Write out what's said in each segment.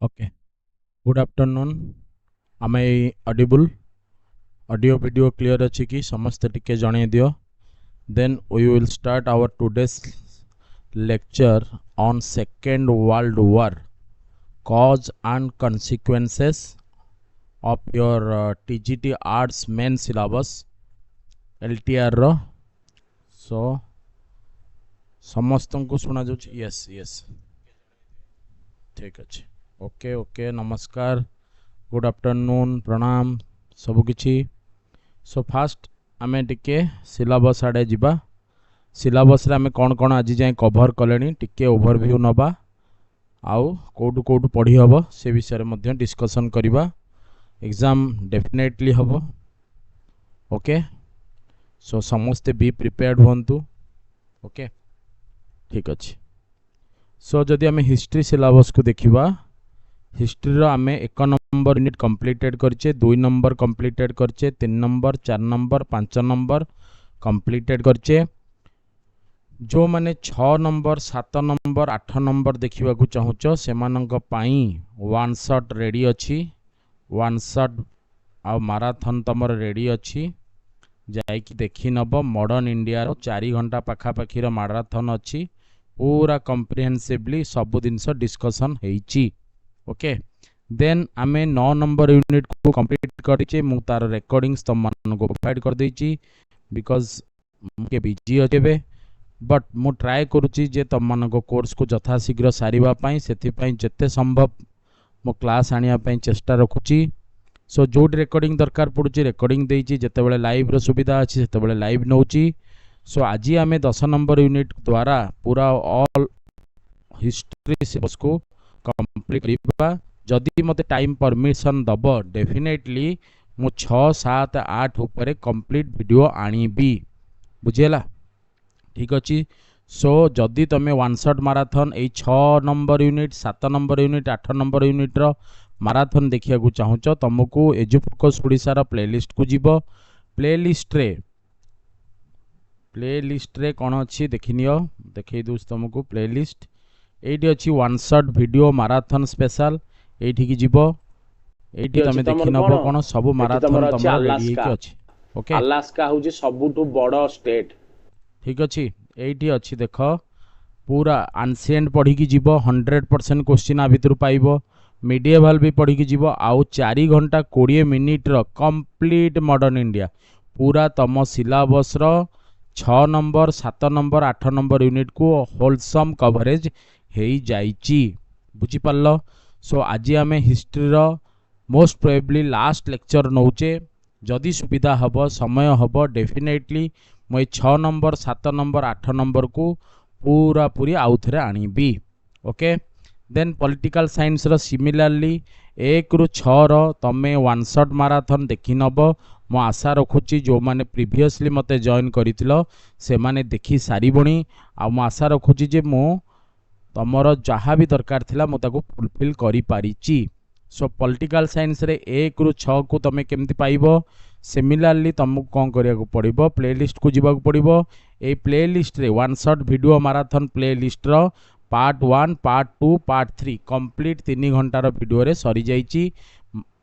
Okay. Good afternoon. Am I audible? Audio video clear अछि कि समस्त टिके जणे दियो. Then we will start our today's lecture on Second World War, cause and consequences of your TGT Arts main syllabus LTR row. So समस्तंको सुना जाउछि. Yes ठीक अछि. Okay नमस्कार, गुड आफ्टरनून, प्रणाम सबु किछि. सो फास्ट आमे टिके सिलेबस आडे जिबा. सिलेबस रे आमे कोन कोन आज जाय कवर कलेनी टिके ओवरव्यू नबा आउ कोडु कोडु पढी हबो से विषय रे मध्ये डिस्कशन करिबा. एग्जाम डेफिनेटली हबो. ओके, सो समस्ते बी प्रिपेयर्ड होंतु. ओके ठीक अछि. सो जदि आमे हिस्ट्री सिलेबस को देखिबा, हिस्ट्री रो आमे 1 नंबर यूनिट कंप्लीटेड करचे, 2 नंबर कंप्लीटेड करचे, 3 नंबर, 4 नंबर, 5 नंबर कंप्लीटेड करचे. जो माने 6 नंबर, 7 नंबर, 8 नंबर देखिबा को चाहुचो सेमानंक पाई वन शॉट रेडी अछि. वन शॉट आ मैराथन तमर रेडी अछि. जाय कि देखि नबो. मॉडर्न इंडिया रो 4 घंटा पाखा पाखी रो मैराथन अछि. पूरा कम्प्रिहेंसिवली सब दिनस डिस्कशन हेइची. ओके, देन आमे 9 नंबर यूनिट को कंप्लीट करिचे. मु तार रेकॉर्डिंग्स तम मन को प्रोवाइड कर देइची बिकॉज़ मुके बिजी अछेबे. बट मु ट्राई करूची जे तम मन को कोर्स को यथा शीघ्र सारिबा पई, सेथि पई जते संभव मो क्लास आनिया पई चेष्टा रखुची. सो जो रेकॉर्डिंग दरकार पड़ुची रेकॉर्डिंग देइची. जते बेले लाइव रो सुविधा अछि सेते बेले लाइव नउची. सो आज आमे 10 नंबर यूनिट द्वारा पूरा ऑल हिस्ट्री सिलेबस को कंप्लीट करिबा. जदि मते टाइम परमिशन दबो डेफिनेटली मु 6 7 8 ऊपर कंप्लीट वीडियो आनीबी. बुझेला? ठीक अछि. सो जदि तमे वन शॉट मैराथन ए 6 number unit, 7 number unit, 8 number unit रो मैराथन देखिया को चाहुचो, तुमको एजुफोकस ओडिसा रो प्लेलिस्ट को जीवो. प्लेलिस्ट रे कोन अछि देखिनियो. देखै दोस्त तुमको प्लेलिस्ट एठी अछि one shot video marathon special. एठी की जीवो. एठी तमे देखि नबो कोन सब मैराथन तमरो रेडी के अछि. ओके, अलास्का होजी सबुठु बड़ स्टेट. ठीक अछि. एठी अछि देखो पूरा एंशिएंट पढ़ी की जीवो. 100% क्वेश्चन आ भितर पाइबो. मिडिएवल भी पढ़ी की जीवो. आउ 4 घंटा 20 मिनिट रो कंप्लीट मॉडर्न इंडिया पूरा तम सिलेबस रो 6 नंबर, 7 नंबर, 8 नंबर यूनिट को होलसम कवरेज हेई जाइची. बुझी पारलो? सो आज आमे हिस्ट्री रो मोस्ट प्रोबेबली लास्ट लेक्चर नउचे. जदि सुविधा हबो, समय हबो, डेफिनेटली मैं 6 नंबर, 7 नंबर, 8 नंबर को पूरा पूरी आउथरे आनीबी. ओके, देन पॉलिटिकल साइंस रो सिमिलरली 1 रु 6 रो तमे वन शॉट मैराथन देखि नबो. मो आशा रखुची जो माने प्रीवियसली मते जॉइन करितिलो से माने देखि सारिबणी. आ मो आशा रखुची जे मो तमरो जहाँ भी दरकार थिला मो ताको फुलफिल करि पारिची. सो पॉलिटिकल साइंस रे 1 रु 6 को तमे केमति पाइबो. सिमिलरली तुमको कौन करिया को पड़िबो, प्लेलिस्ट को जीवा को पड़िबो. ए प्लेलिस्ट रे one shot video marathon playlist रो पार्ट 1, पार्ट 2, पार्ट 3 कंप्लीट 3 घंटार वीडियो रे सरी जाइची.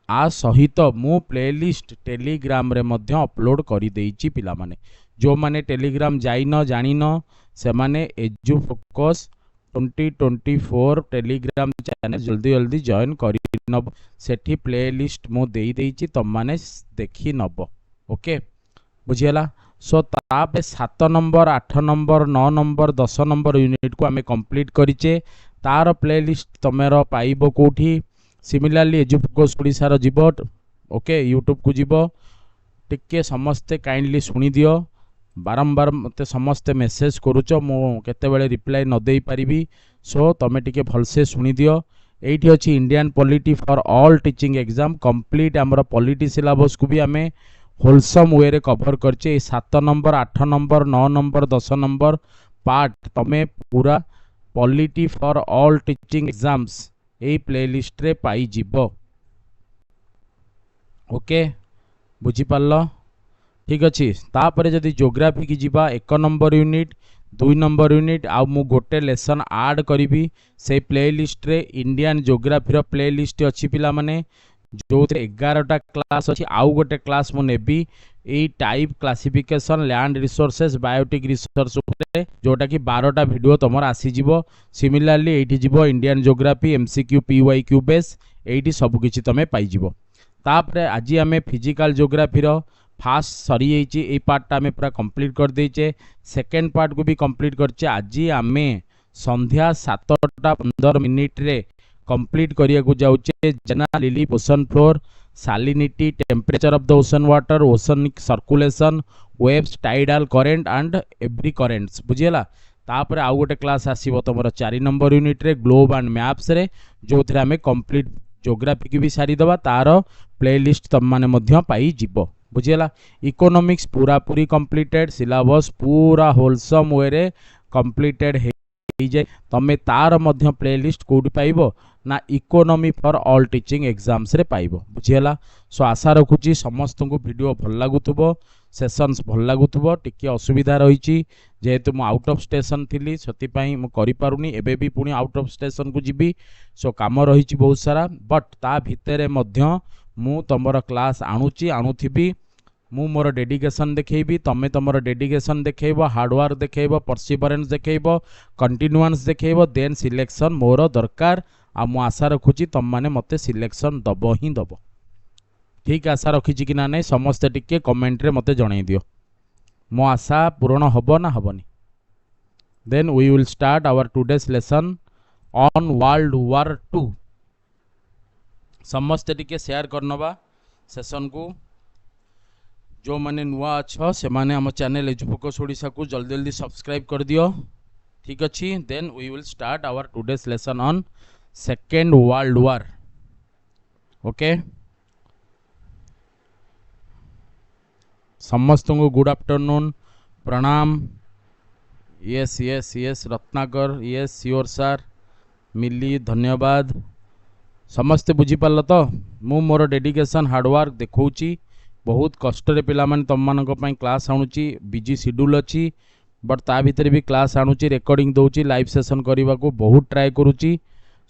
आ सहित मु प्लेलिस्ट टेलीग्राम रे मध्य अपलोड करि देइची. पिला माने जो माने टेलीग्राम जाइनो जानिनो से माने एजुफोकस 2024 टेलीग्राम चैनल जल्दी जल्दी जॉइन करि नब. सेठी प्लेलिस्ट मु देई देइची, तम माने देखि नब. ओके, बुझियला? सो तापे 7 number, 8 number, 9 number, 10 number unit को आमे कंप्लीट करिचे. तार प्लेलिस्ट तमेरो पाइबो कोठी. सिमिलरली एजुफोकस ओडिसा रो जीवो. ओके, यूट्यूब को जीवो. टिके समस्ते काइंडली सुनी दियो. बारंबार मते समस्ते मेसेज करूचो, मो केते बेले रिप्लाई न देई परिबी. सो तमे टिके भलसे सुनी दियो. एठी अछि Indian polity for all teaching exam complete. हमर पॉलिटी सिलेबस को भी आमे होलसम वे रे कवर करचे. 7 number, 8 number, 9 number, 10 number part तमे पूरा polity for all teaching exams A playlist रे पाई जीवो. ओके, बुझी पारलो? ठीक अच्छी. तापरे जदि ज्योग्राफी की जीवा 1 नंबर यूनिट, 2 नंबर यूनिट आउ मु गोटे लेसन ऐड करी से प्लेलिस्ट रे इंडियन ज्योग्राफी रो प्लेलिस्ट अच्छी पिला माने जो 11टा क्लास अच्छी आउ गोटे क्लास मु नेबी ए type classification land resources biotic resource उपरे जोटा कि 12टा वीडियो तमर आसी जिवो सिमिलरली एठी जिवो Indian geography MCQ PYQ base एठी सब किछि तमे पाई जिवो तापरे आज आमे फिजिकल ज्योग्राफी रो फास्ट सरी जाइए ये पार्टा आम पूरा कंप्लीट कर देचे सेकेंड पार्ट को भी कंप्लीट करचे आज आम संध्या 7:15 रे कंप्लीट करिया को जाउचे general relief ocean floor salinity temperature of the ocean water oceanic circulation waves tidal current and every currents बुझीला तापर आउ गोटे क्लास आसीबो तमरो 4 नंबर यूनिट रे ग्लोब एंड मैप्स रे जो थरे आम कंप्लीट ज्योग्राफी की भी सारी दबा तार प्लेलिस्ट तम माने मध्य पाई जिवो बुझीला इकोनॉमिक्स पूरा पूरी कंप्लीटेड सिलेबस पूरा होलसम वे रे कंप्लीटेड हे जाए तमे तार मध्य प्लेलिस्ट कोडी पाइबो ना economy for all teaching exams रे पाइबो बुझीला सो आशा रखुची समस्त को वीडियो भल लागुथबो सेशंस भल लागुथबो टिके असुविधा रहिची जेहेतु मु आउट ऑफ स्टेशन थिली सती पई मु करि पारुनी एबे भी पुनी आउट ऑफ स्टेशन को जिबी सो काम रहिची बहुत सारा बट ता भितरे मध्य मु तमर क्लास आणुथी मु मोर डेडिकेशन देखैबी तमे तमर डेडिकेशन देखैबो हार्डवर्क देखैबो परसिवरेंस देखैबो कंटिन्यूअंस देखैबो देन सिलेक्शन मोर दरकार आ मु आशा रखुची तम माने मते सिलेक्शन दबो ही दबो ठीक आशा रखिची कि ना नै समस्त टिके कमेंट रे मते जणाई दियो मो आशा पूर्ण हबो ना हबनी then we will start our today's lesson on world war 2 समस्त टिके शेयर करनबा सेशन को जो माने नुआ अच्छो से माने हम चैनल एजुफोकस ओडिशा को जल्दी जल्दी सब्सक्राइब कर दियो ठीक अच्छी then we will start our today's lesson on second world war okay समस्त को गुड आफ्टरनून प्रणाम yes yes yes Ratnakar yes your sir Mili धन्यवाद समस्ते बुझीपार तो मु मोर डेडिकेशन हार्डवर्क देखौची बहुत कष्ट रे पिला माने तम मानक पई क्लास आणुची बिजी शेड्यूल अछि बट ता भीतर भी क्लास आणुची रेकॉर्डिंग दउची लाइव सेशन करबा को बहुत ट्राई करूची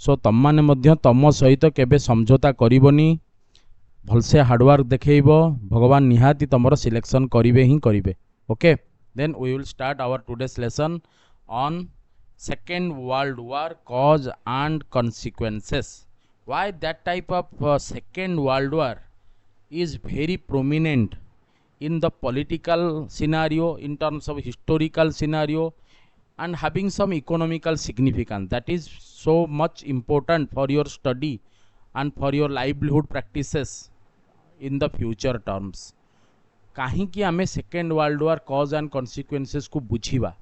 सो तम माने मध्य तम सहित केबे समझौता करिवनी भलसे हार्डवर्क देखैबो भगवान निहाती तमरो सिलेक्शन करिवे ही करिवे okay then we will start our today's lesson on second world war cause and consequences why that type of second world war is very prominent in the political scenario in terms of historical scenario and having some economical significance that is so much important for your study and for your livelihood practices in the future terms kahi ki ame second world war cause and consequences को बुझीबा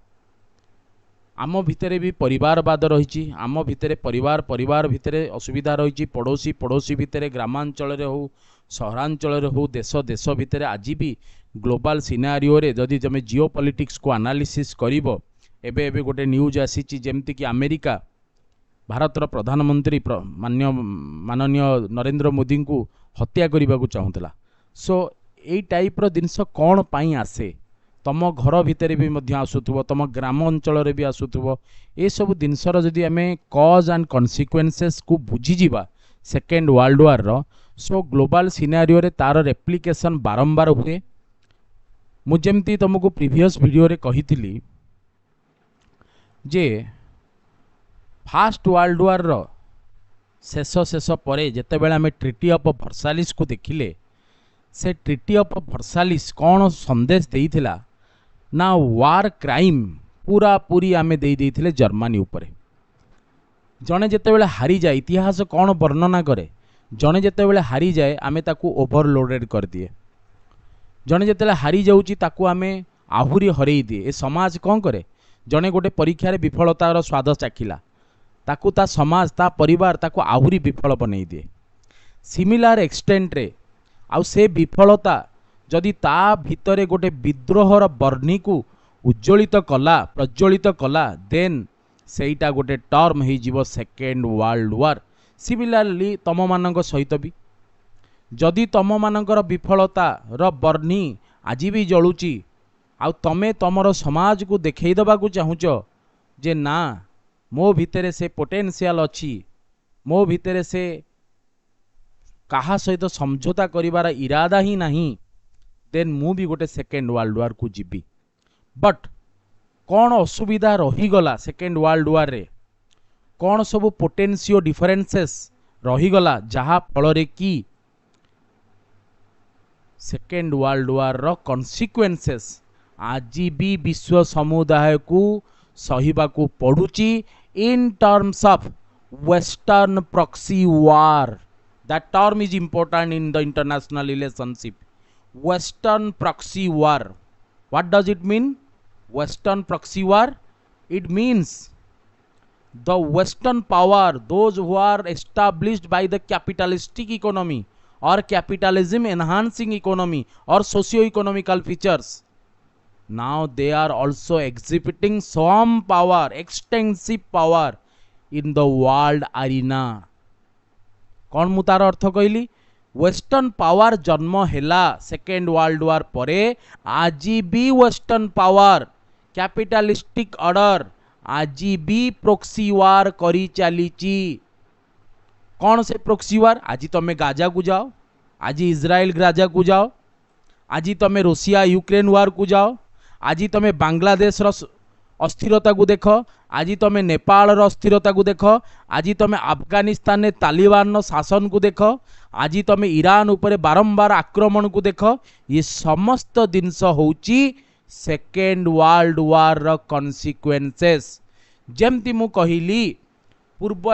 आम भितरे भी परिवारवाद रही आम भितरे परिवार परिवार भितरे असुविधा रही पड़ोसी पड़ोसी भितरे ग्रामांचल हो सहरांचल हो देश देश भितरे आज भी ग्लोबल सिनारियो रे जदि जमे जियो पॉलिटिक्स को एनालिसिस करिवो एबे एबे गोटे न्यूज आसी जेमती कि अमेरिका भारतर प्रधानमंत्री माननीय नरेंद्र मोदी को हत्या करने को चाहूला सो यही टाइप रो जिनस कौन पाई आसे तम घर भितर भी मध्य आसुथुबो तम ग्राम अंचल भी आसुथुबो ए सब जिनसर जदि आमे कॉज एंड कॉन्सिक्वेंसेस को बुझी जिबा सेकेंड वर्ल्ड वॉर रो सो ग्लोबल सिनारियो रे तार रेप्लिकेशन बारंबार हुए मु जेमती तुमको प्रीवियस वीडियो रे कहिथिली जे फर्स्ट वर्ल्ड वॉर रो शेष शेष परे जेते बेले आमे ट्रिटी ऑफ वर्साइल्स को देखिले से ट्रिटी ऑफ वर्साइल्स कौन संदेश देइथिला ना वार क्राइम पूरा पूरी आमे दे देइथिले जर्मनी उपरे जने जेते बेले हारी जाए इतिहास कौन वर्णना करे जने जेते बेले हारी जाए आमे ताकू ओवरलोडेड कर दिए जने जेते बेले हारी जाउची ताकू आमे आहुरी हरेई दिए ए समाज कौन करे जने गोटे परीक्षा रे विफलतार स्वाद चाखिला ताकू ता समाज ता परिवार ताकू आहुरी विफल बनै दिए सिमिलर एक्सटेंट रे आउ से विफलता जदि ता भितरे गोटे विद्रोहर बर्णी को उज्ज्वलित कला प्रज्वलित कला देन सेटा गोटे टर्म हो जीवो सेकेंड वर्ल्ड वॉर सिमिलरली तम मानक सहित भी जदि तम मानकर विफलता रो बर्णी आज भी जलुची आउ तमे तमर समाज को देखई दबा को चाहुच जे ना मो भितरे से पोटेंशियल अच्छी, मो भितरे से कहा सहित समझौता करिवार इरादा ही नहीं, देन मु भी गोटे सेकेंड वर्ल्ड वार को जीवी। बट कौन असुविधा रहीगला सेकेंड वर्ल्ड वार रे, कौन सब पोटेंशियो डिफरेंसेस रहीगला जहा फल कि सेकेंड वर्ल्ड वार रो कॉन्सिक्वेंसेस आज भी विश्व समुदाय को सहिबा को पड़ुची in terms of western proxy war. That term is important in the international relationship. Western proxy war, what does it mean? Western proxy war, it means the western power, those who are established by the capitalistic economy or capitalism enhancing economy or socio-economical features, now they are also exhibiting some power, extensive power in the world arena। कौन मु तार अर्थ कहली? Western power जन्म हेला second world वार परे, आज भी western power capitalistic order आज भी प्रोक्सी वार करी चलीची। कौन से प्रोक्सी वार? आज तमे गाजा को जाओ, आज इजराइल गाजा को जाओ, आज तमे रूसिया यूक्रेन वार को जाओ, आज तमे बांग्लादेश अस्थिरता को देख, आज तमे नेपाल अस्थिरता को देख, आज तमे अफगानिस्तान ने तालिबान शासन को देख, आज तमे ईरान उपरे बारंबार आक्रमण को देख। ये समस्त जिनस होची सेकेंड वर्ल्ड वार रो कॉन्सिक्वेंसेस। जेमती मु कहिली पूर्व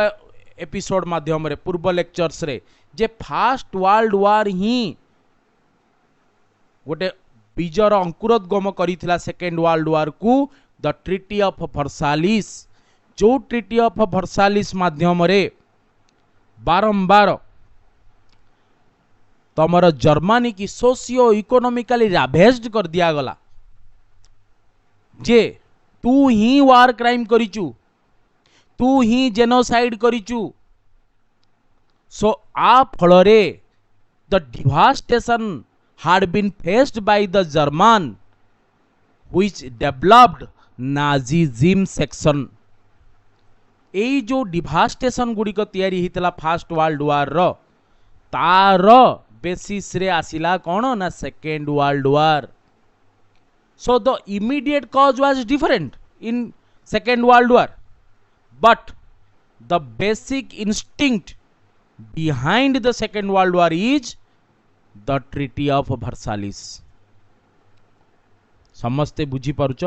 एपिसोड माध्यम रे, पूर्व लेक्चर्स रे, जे फास्ट वर्ल्ड वार ही गोटे बीजर अंकुरोद्गम करिथिला सेकेंड वर्ल्ड वार को द ट्रिटी ऑफ वर्साइलिस। जो ट्रिटी ऑफ वर्साइलिस माध्यम रे बारंबार तमर जर्मनी की सोशियो इकोनॉमिकली राभेज्ड कर दिया गला जे तू ही वार क्राइम करिचु, तू ही जेनोसाइड करिचु। सो आ फलरे the devastation had been faced by the German which developed nazism section। एई जो डिवास्टेशन गुड़ी को तैयारी हितला फास्ट वर्ल्ड वार रो, तार बेसिस रे आसिला कौन ना second world war. So the immediate cause was different in second world war, but the basic instinct behind the second world war is the treaty of Versailles। समस्ते बुझी पारुच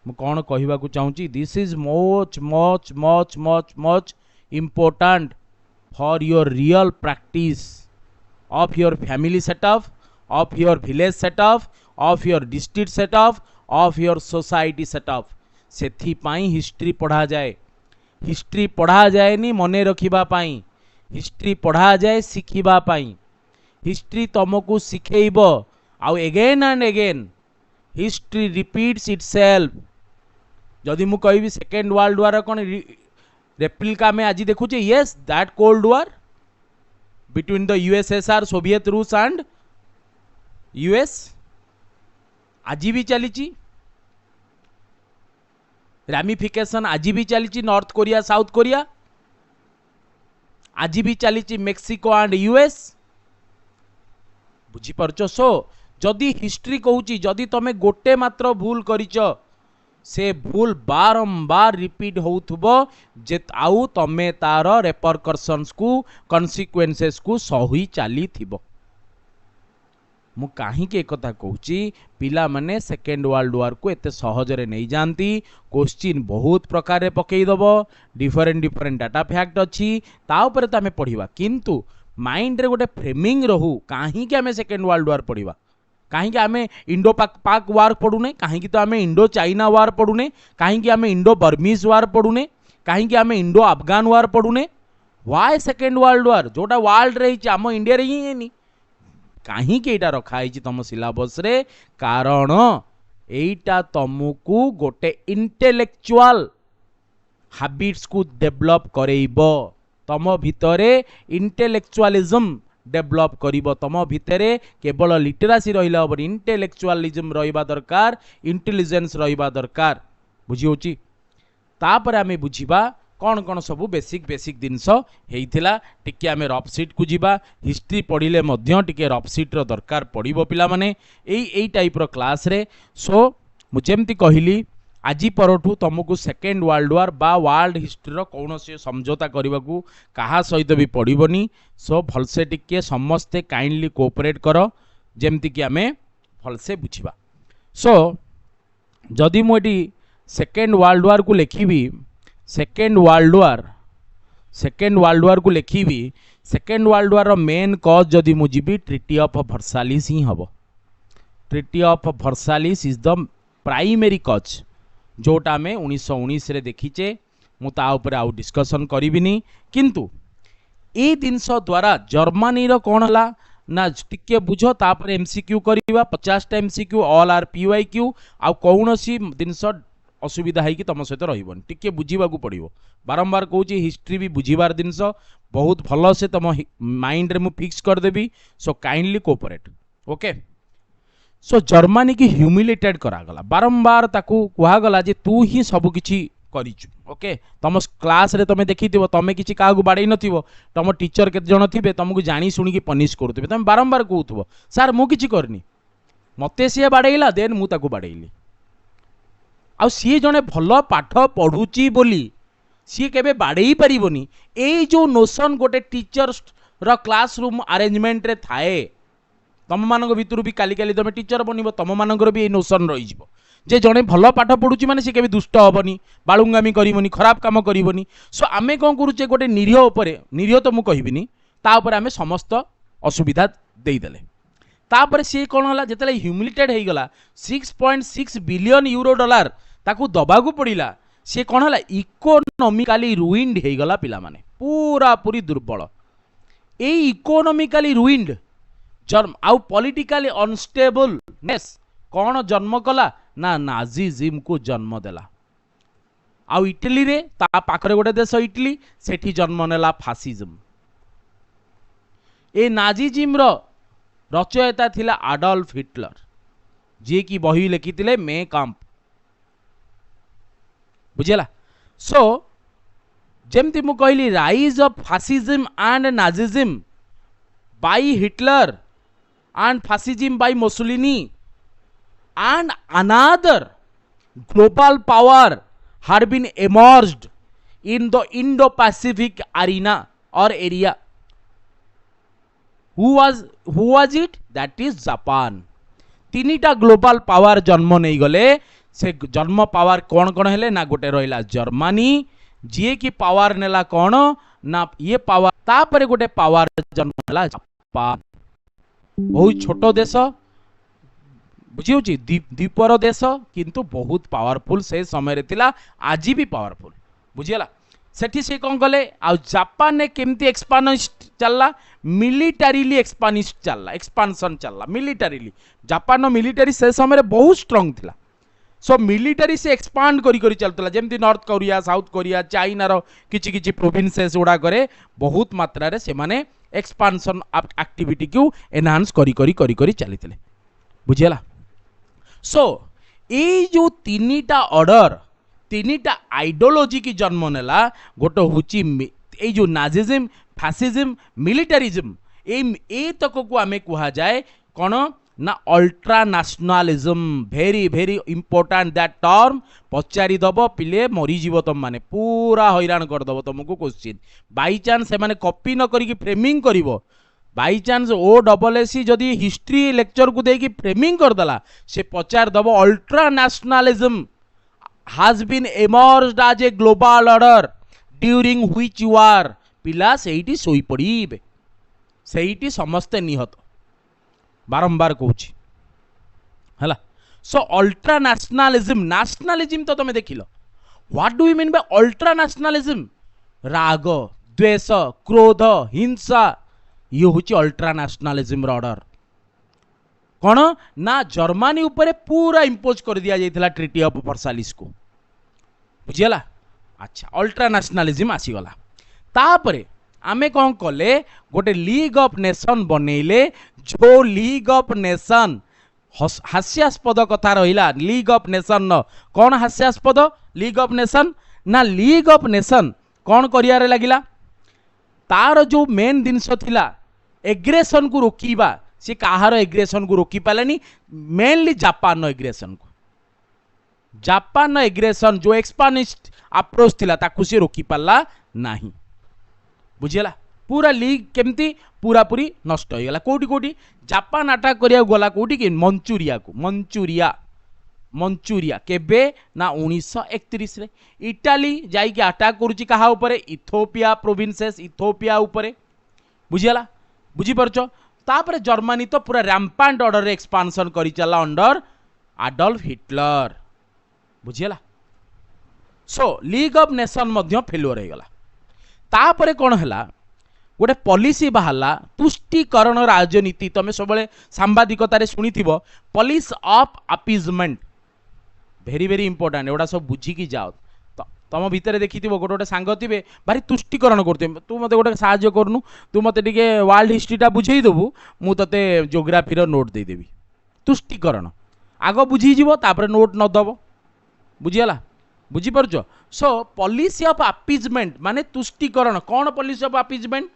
मु कौन कहवा को चाहूँगी? This is much much much much much important for your real practice of your family setup, of your village setup, of your district setup, of your society setup. सेथि पाई history पढ़ा जाए। हिस्ट्री पढ़ा जाए नी मने रखिबा पाई, हिस्ट्री पढ़ा जाए शिखिबा पाई। History तुमको शिखेइब आउ again and again history repeats itself. जदि मु कहबी सेकेंड वर्ल्ड वार कौन रेप्लिका में आज देखुचे, yes that cold war between the USSR, Soviet रूस एंड यूएस आज भी चली। रामिफिकेशन आज भी चली। नॉर्थ कोरिया साउथ कोरिया आज भी चली। मेक्सिको एंड यूएस बुझीपार। सो जदि हिस्ट्री कहूची जदि तमे गोटे मात्र भूल करिच, से भूल बारंबार रिपीट होउथबो जे आउ तमे तार रेपरकर्सन्स को कॉन्सिक्वेंसेस को सही चली थिबो। मु कहीं के कथा कहूची, पिला माने सेकेंड वर्ल्ड वार को एते सहजरे नहीं जानती। क्वेश्चन बहुत प्रकार रे पकई दबो, डिफरेंट डिफरेंट डाटा फैक्ट अच्छी, ता ऊपर तो आमे पढ़िबा, किंतु माइंड रे गोटे फ्रेमिंग रहू। कहीं के आमे सेकेंड वर्ल्ड वार पढ़िबा, कहीं आमे इंडो पाक वार पढ़ुने, कहीं तो आमे इंडो चाइना वार पढ़ुने, कहीं आमे इंडो बर्मीज वार पढ़ुने, कहीं आमे इंडो अफगान वार पढ़ुने। व्हाई सेकेंड वर्ल्ड वार जोटा वर्ल्ड रे आम इंडिया रे ही हेनी, कहीं एटा रखाई तुम सिलेबस रे? कारण एटा तुमको गोटे इंटेलेक्चुअल हैबिट्स को डेवलप करेइबो। तुम भितरे इंटेलेक्चुअलिज्म डेभलप करिवो तम भितरे केवल लिटरेसी रहिला हबनी इंटेलेक्चुअलिज्म रहिबा दरकार इंटेलिजेंस रहिबा दरकार बुझी होची तापर आमे बुझिबा कौन कौन सब बेसिक बेसिक जिनस होता टिके आमे रफ सीट को जीवा हिस्ट्री पढ़िले मध्य टिके रफ सीट रो दरकार पड़िबो पिला माने एई टाइप रो क्लास रे सो मु जेमती कहली आज परठू तुमको सेकेंड वर्ल्ड वार बा वर्ल्ड हिस्ट्री रो कौन से समझौता करने को कहा सहित भी पड़ोनी सो भलसे टिके समस्ते काइंडली कोऑपरेट कर जेमती कि आमे भलसे बुझिबा सो जदि मुझे सेकेंड वर्ल्ड वार को लिखी सेकेंड वर्ल्ड वार को लिखी सेकेंड वर्ल्ड वार मेन कज जदि मुझे ट्रिटी ऑफ वर्साइलिस ही हम treaty of Versailles is the primary cause जोटा आम 1919 रे देखीचे मुता ऊपर आउ डिस्कशन करिबिनी किंतु ए जिनस द्वारा जर्मनी रो कौन हला ना टिके बुझ तापर एमसीक्यू करिबा 50 टा एमसीक्यू ऑल आर पीवाईक्यू आ कौनसी जिनस असुविधा है कि तुम सहित रही टिके बुझा पड़ो बारंबार कहूँ हिस्ट्री भी बुझीबार जिनस बहुत भल से तुम माइंड रे मु फिक्स करदेवी so kindly cooperate okay so Germany की ह्यूमिलेटेड करागला बारंबार ताकू कहगला जे तू ही सब किछि करिचु ओके तुम क्लास रे तुम देखी तुम किसी क्या बाड़े नथिबो तुम टीचर केते जण थिबे तुमको जानी शुणी की पनिश करुथिबे तुम बारंबार कहूथबो सर मु किछि करनी मते सी बाड़ेला देन मु ताकू बाड़ेली आ सी जने भल पाठ पढ़ुची बोली सी केबे बाड़ेई परिबोनी ए जो नोशन गोटे टीचर रो क्लासरूम अरेंजमेंट रे थाए तुम मानक भितर भी काली काली तुम टीचर बनब तुम मानकर भी नोशन रही जे जड़े भल पाठ पढ़ुची माने सी केबे दुष्ट हेनी बालुंगामी करबनी खराब काम करबनी सो आमे कौन करुचे गोटे निरीह उपरे निरीह तो मु कहबिनी ता ऊपर आमे समस्त असुविधा देदेले तापर सी कौन होला जेतले ह्यूमिलेटेड हो गला 6.6 बिलियन यूरो डॉलर ताकू दबाकू पड़िला सी कौन होला इकोनॉमिकली रुइंड हो गला पिला माने पूरा पूरी दुर्बल ए इकोनॉमिकली रुइंड जर्म आउ पॉलिटिकली अनस्टेबलनेस कौन जन्म कला ना नाजीजिम को जन्म देला आउ इटली रे ता पाखरे गोटे देश इटली सेठी जन्म नेला फासिज्म ए नाजीजिम रो रचयिता थिला आडल्फ हिटलर जी की बही लिखिथिले मे कांप बुझेला सो जेमती मु कहली rise of fascism and Nazism by Hitler and fascism by Mussolini and another global power had been emerged in the Indo-Pacific arena or area. Who was it? That is Japan. तीनिटा global power जन्म नहीं गले से जन्म power कौन कौन हेले ना गोटे रहिला जर्मनी जी की पावर नेला कौन ना ये पावर तापरे गोटे पावर जन्म नेला जापान बहुत छोट देश बुझी द्वीपर देश किंतु बहुत पावरफुल से समय रे थिला आज भी पावरफुल बुझीला सेठी से कौन कले आ जापान ने केमती एक्सपानिस्ट चलला मिलिटारीली एक्सपानिस्ट चलला एक्सपांशन चलला मिलिटारीली जापान नो मिलिटारी से समय रे बहुत स्ट्रांग थिला सो मिलिटारी से एक्सपांड करी करी चलतला जेमती North Korea South Korea China रो किछि किछि प्रोविंसेस उडा करे बहुत मात्रा रे से माने एक्सपांशन एक्टिविटी को एनहांस करी करी करी करी चलीथिले बुझियला सो ए जो तीनिटा ऑर्डर तीनिटा आइडियोलॉजी की जन्म नेला गोटे होची ए जो नाजिज्म फैसिज्म मिलिटारिज्म ए तक को आमे कहा जाए कौन ना ultra nationalism very very important that term पचारि दब पिले मरीजीव तुम माने पूरा हैरान करदब तुमको क्वेश्चन बाई चांस से माने कॉपी न करी फ्रेमिंग करिवो बाई चांस OSSC जदि हिस्ट्री लेक्चर को देकी फ्रेमिंग करदला से पचार दब ultra nationalism has been emerged as a global order during which war पिला सेठी सोई पड़ीबे सेठी समस्ते निहत बारंबार कहूँ है सो अल्ट्रा नेशनलिज्म तो तुम देखिल what do you mean by ultra nationalism राग द्वेष क्रोध हिंसा ये हूँ अल्ट्रा नेशनलिज्म ऑर्डर कौन ना जर्मनी उपरे पूरा इंपोज कर दिया जाइथिला ट्रिटी ऑफ वर्साइलिस को बुझीला अच्छा अल्ट्रा नेशनलिज्म आसीगला तापरे आमे कौन कले गोटे लीग ऑफ नेशन बनैले जो लीग ऑफ नेशन हास्यास्पद कथा रहिला लीग ऑफ नेशन न कौन हास्यास्पद लीग ऑफ नेशन ना लीग ऑफ नेशन कौन करियारे लागिला तार जो मेन जिनस थिला एग्रेशन को रोकीबा से कहार एग्रेशन को रोकी पालानी मेनली जापान एग्रेशन को जापान एग्रेशन जो एक्सपानिस्ट अप्रोच थिला ताकू से रोकी पाला नाही बुझिला पूरा लीग केमती पूरा पूरी नष्ट हो गला कोटी कोटी जापान अटैक करिया गला कोटी कि मंचूरिया को मंचूरिया केबे ना 1931 रे इटाली जाई कि अटैक करूची कहा ऊपर इथियोपिया प्रोविंसेस इथियोपिया ऊपर बुझिला बुझी परछो तापरे जर्मनी तो पूरा रैम्पांट ऑर्डर रे एक्सपांशन करी चला अंडर एडल्फ हिटलर बुझिला सो लीग ऑफ नेशन मध्य फेल्युअर हो गला तापरे कोन हला गोटे पॉलिसी बाहला तुष्टिकरण राजनीति तमे सब सांबादिकतार शुणी policy of appeasement very very important एवढा सब बुझिकी जाओ तुम भितर देखी गोटे गोटे सांग थे भारी तुष्टिकरण करते तू मत गोटे साहाଯ୍य करनु तू मत वर्ल्ड हिस्ट्रीटा बुझे देबू मु तते ज्योग्राफी नोट देदेवी तुष्टिकरण आग बुझीज नोट नदब बुझीगला बुझीपार सो पॉलिसी ऑफ अपीजमेंट माने तुष्टिकरण कौन पॉलिसी ऑफ अपीजमेंट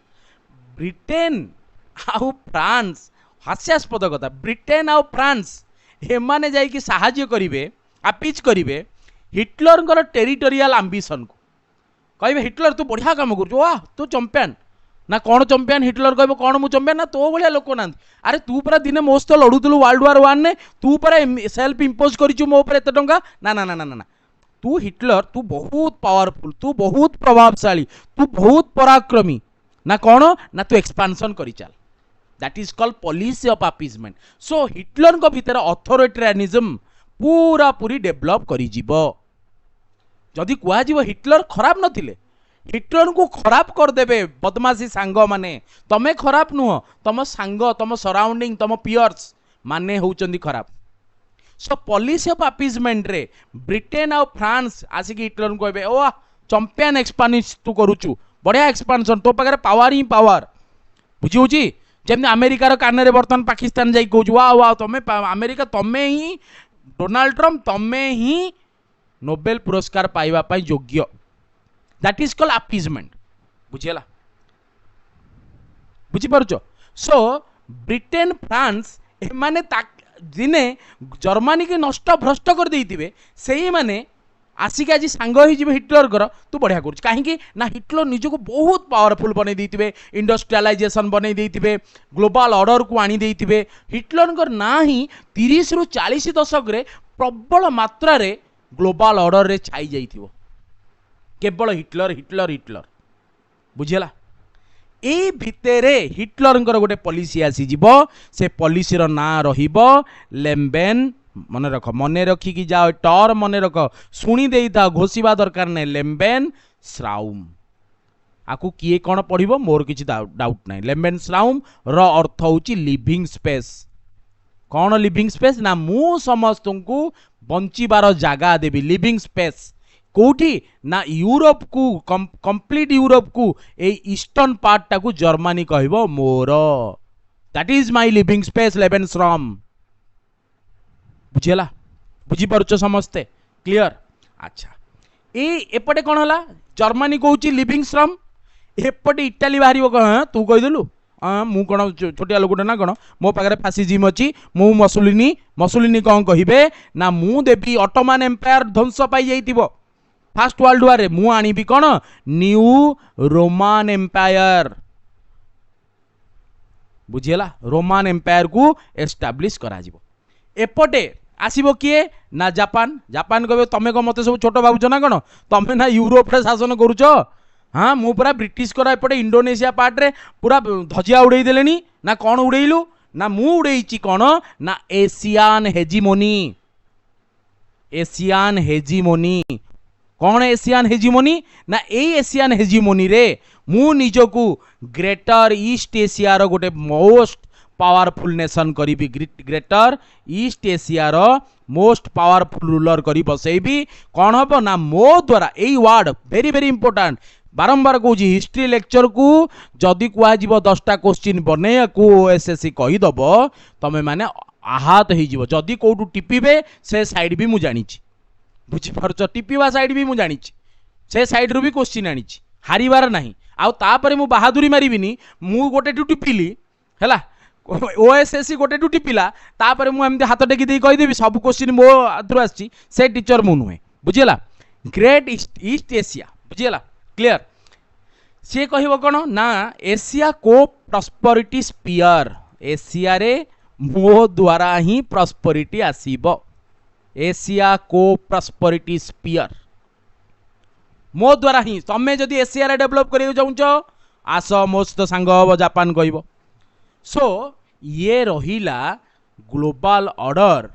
ब्रिटेन आउ फ्रांस हास्यास्पद कथा ब्रिटेन आउ फ्रांस एमाने जाइकी साहाଯ୍य करिवे अपीज करिवे हिटलर टेरिटोरियल आंबिशन को कहे हिटलर तू बढ़िया काम कर वाह तू चंपियन ना कौन चंपियन हिटलर कह कौन मु चंपियन ना तो भाया लोक ना अरे तू पूरा दिने मो सहित लड़ुलु वर्ल्ड वार 1 ने तू पूरा सेल्फ इम्पोज करिछु मो ऊपर एते टंका ना ना ना ना ना तू हिटलर तू बहुत पावरफुल तू बहुत प्रभावशाली तू बहुत पराक्रमी ना कौन ना तू एक्सपांशन करी चल that is called policy of appeasement so Hitler को भीतर अथॉरिटेरियनिज्म पूरा पूरी डेवलप करी जीवो जदि कुआ जीवो हिटलर खराब नथिले हिटलर को खराब कर देबे बदमाशी सांग माने तमे खराब नुह तम सांग तम सराउंडिंग तम पियर्स माने होउचंदी खराब सो पॉलिसी ऑफ अपीजमेंट रे ब्रिटेन और फ्रांस आसिक हिटलर को कहबे ओ चंपियन एक्सपानिश तू करूचु बढ़िया एक्सपांशन तो पाखे पावर ही पावर बुझी जमी अमेरिकार कान बर्तमान पाकिस्तान जाई कहूँ वाह वाह तमें अमेरिका तमें ही डोनाल्ड ट्रम्प तमें ही नोबेल पुरस्कार पाइबा योग्य दैट इज कॉल्ड अपीजमेंट बुझीगला बुझीपार सो ब्रिटेन फ्रांस एमाने दिने जर्मनी की नष्ट भ्रष्ट कर देइथिबे सेही माने आसिक आज सांग हो हिटलर कर तू बढ़िया कर कहीं ना हिटलर निजको बहुत पावरफुल बनै देइथिबे इंडस्ट्रियलाइजेशन बनै देइथिबे ग्लोबल ऑर्डर को आनी देइथिबे हिटलर ना ही 30 रु 40 दशक रे प्रबल मात्रा रे ग्लोबल ऑर्डर रे छाई जाइथिबो केवल हिटलर हिटलर हिटलर बुझीगला ए भितरे हिटलर गोटे पॉलिसी आसी जीवो से पॉलिसी रो ना रहिबो लेम्बेन मन रखिकी जाओ टर मन रख शुणी दे था घोषिबा दरकार नहीं लेम्बेन श्राउम आकु किए कौन पढ़िबो मोर किछि डाउट नहीं लेम्बेन श्राउम रो अर्थ होची लिविंग स्पेस कौन लिविंग स्पेस ना मु समस्त को बंचिबार जगह देवी लिविंग स्पेस कोठी ना यूरोप को कंप्लीट यूरोप को ए ईस्टर्न पार्ट टाकू जर्मनी कहबो मोर that is my living space लेम्बेन श्राउम बुझीगला बुझीपार समस्ते क्लियर अच्छा एपटे कौन है जर्मनी कहूँ लिविंग श्रम एपटे इटाली बाहर कौन तू कहीदेलु मु कौन छोटिया लोकटे ना कौन मो पाखे फासिज्म अच्छी मु मसुलिनी कौन कहे ना मु देवी ऑटोमन एम्पायर ध्वंस पाई जाइथिबो फास्ट वर्ल्ड वार मु आनिबी कौन न्यू रोमान एम्पायर बुझीगला रोमान एम्पायर को एस्टाब्लिश करा जिवो एपटे आसीबो किए ना जापान जापान कहे तमें कौन मत सब छोट भावुच ना कौन तमें ना यूरोप रे शासन करुच हाँ मु पूरा ब्रिटिश कर एपटे इंडोनेशिया पार्ट रे पूरा धजिया उड़े देलेनी ना कौन उड़ेलु ना मु उड़ेची कौन ना एशियान हेजिमोनी कौन एशियान हेजिमोनी ना एशियान हेजिमोनी रे मु निजकू ग्रेटर ईस्ट एशिया रो गोटे मोस्ट पावरफुल नेशन करी ग्रेटर ईस्ट एशिया रो मोस्ट पावरफुल रूलर करी बसैबी कौन हम ना मो द्वारा यही वार्ड वेरी वेरी इंपोर्टेंट बारंबार कहूँ हिस्ट्री लेक्चर को जदि कह 10टा क्वेश्चन बनैया को ओएसएससी कहीदब तमें मैंने आहत हो जदि कौटू टिपे से साइड भी मुझे जानी बुझीपार टिपा साइड भी मुझे जानी से साइड रू भी क्वेश्चन आनी हारिबार ना आउे मु बाहादुरी मारिनी मु गोटे टिपिली है ओएसएससी गोटे टिपिला तापर मुझे हाथ टेकी दे कहीदेवी सब क्वेश्चन मो थ्रू आसी से टीचर मु नुहे बुझीला ग्रेट ईस्ट एशिया बुझीला क्लियर सी कह कौन ना एशिया को प्रॉस्पेरिटी स्पीयर एशिया रे मो द्वारा ही प्रॉस्पेरिटी आसीबो एशिया को प्रॉस्पेरिटी स्पीयर मो द्वारा ही तमें जदि एशिया रे डेवलप करियो चाहूच आस मो सहित सांग हम जापान कहब सो ये रहिला ग्लोबल ऑर्डर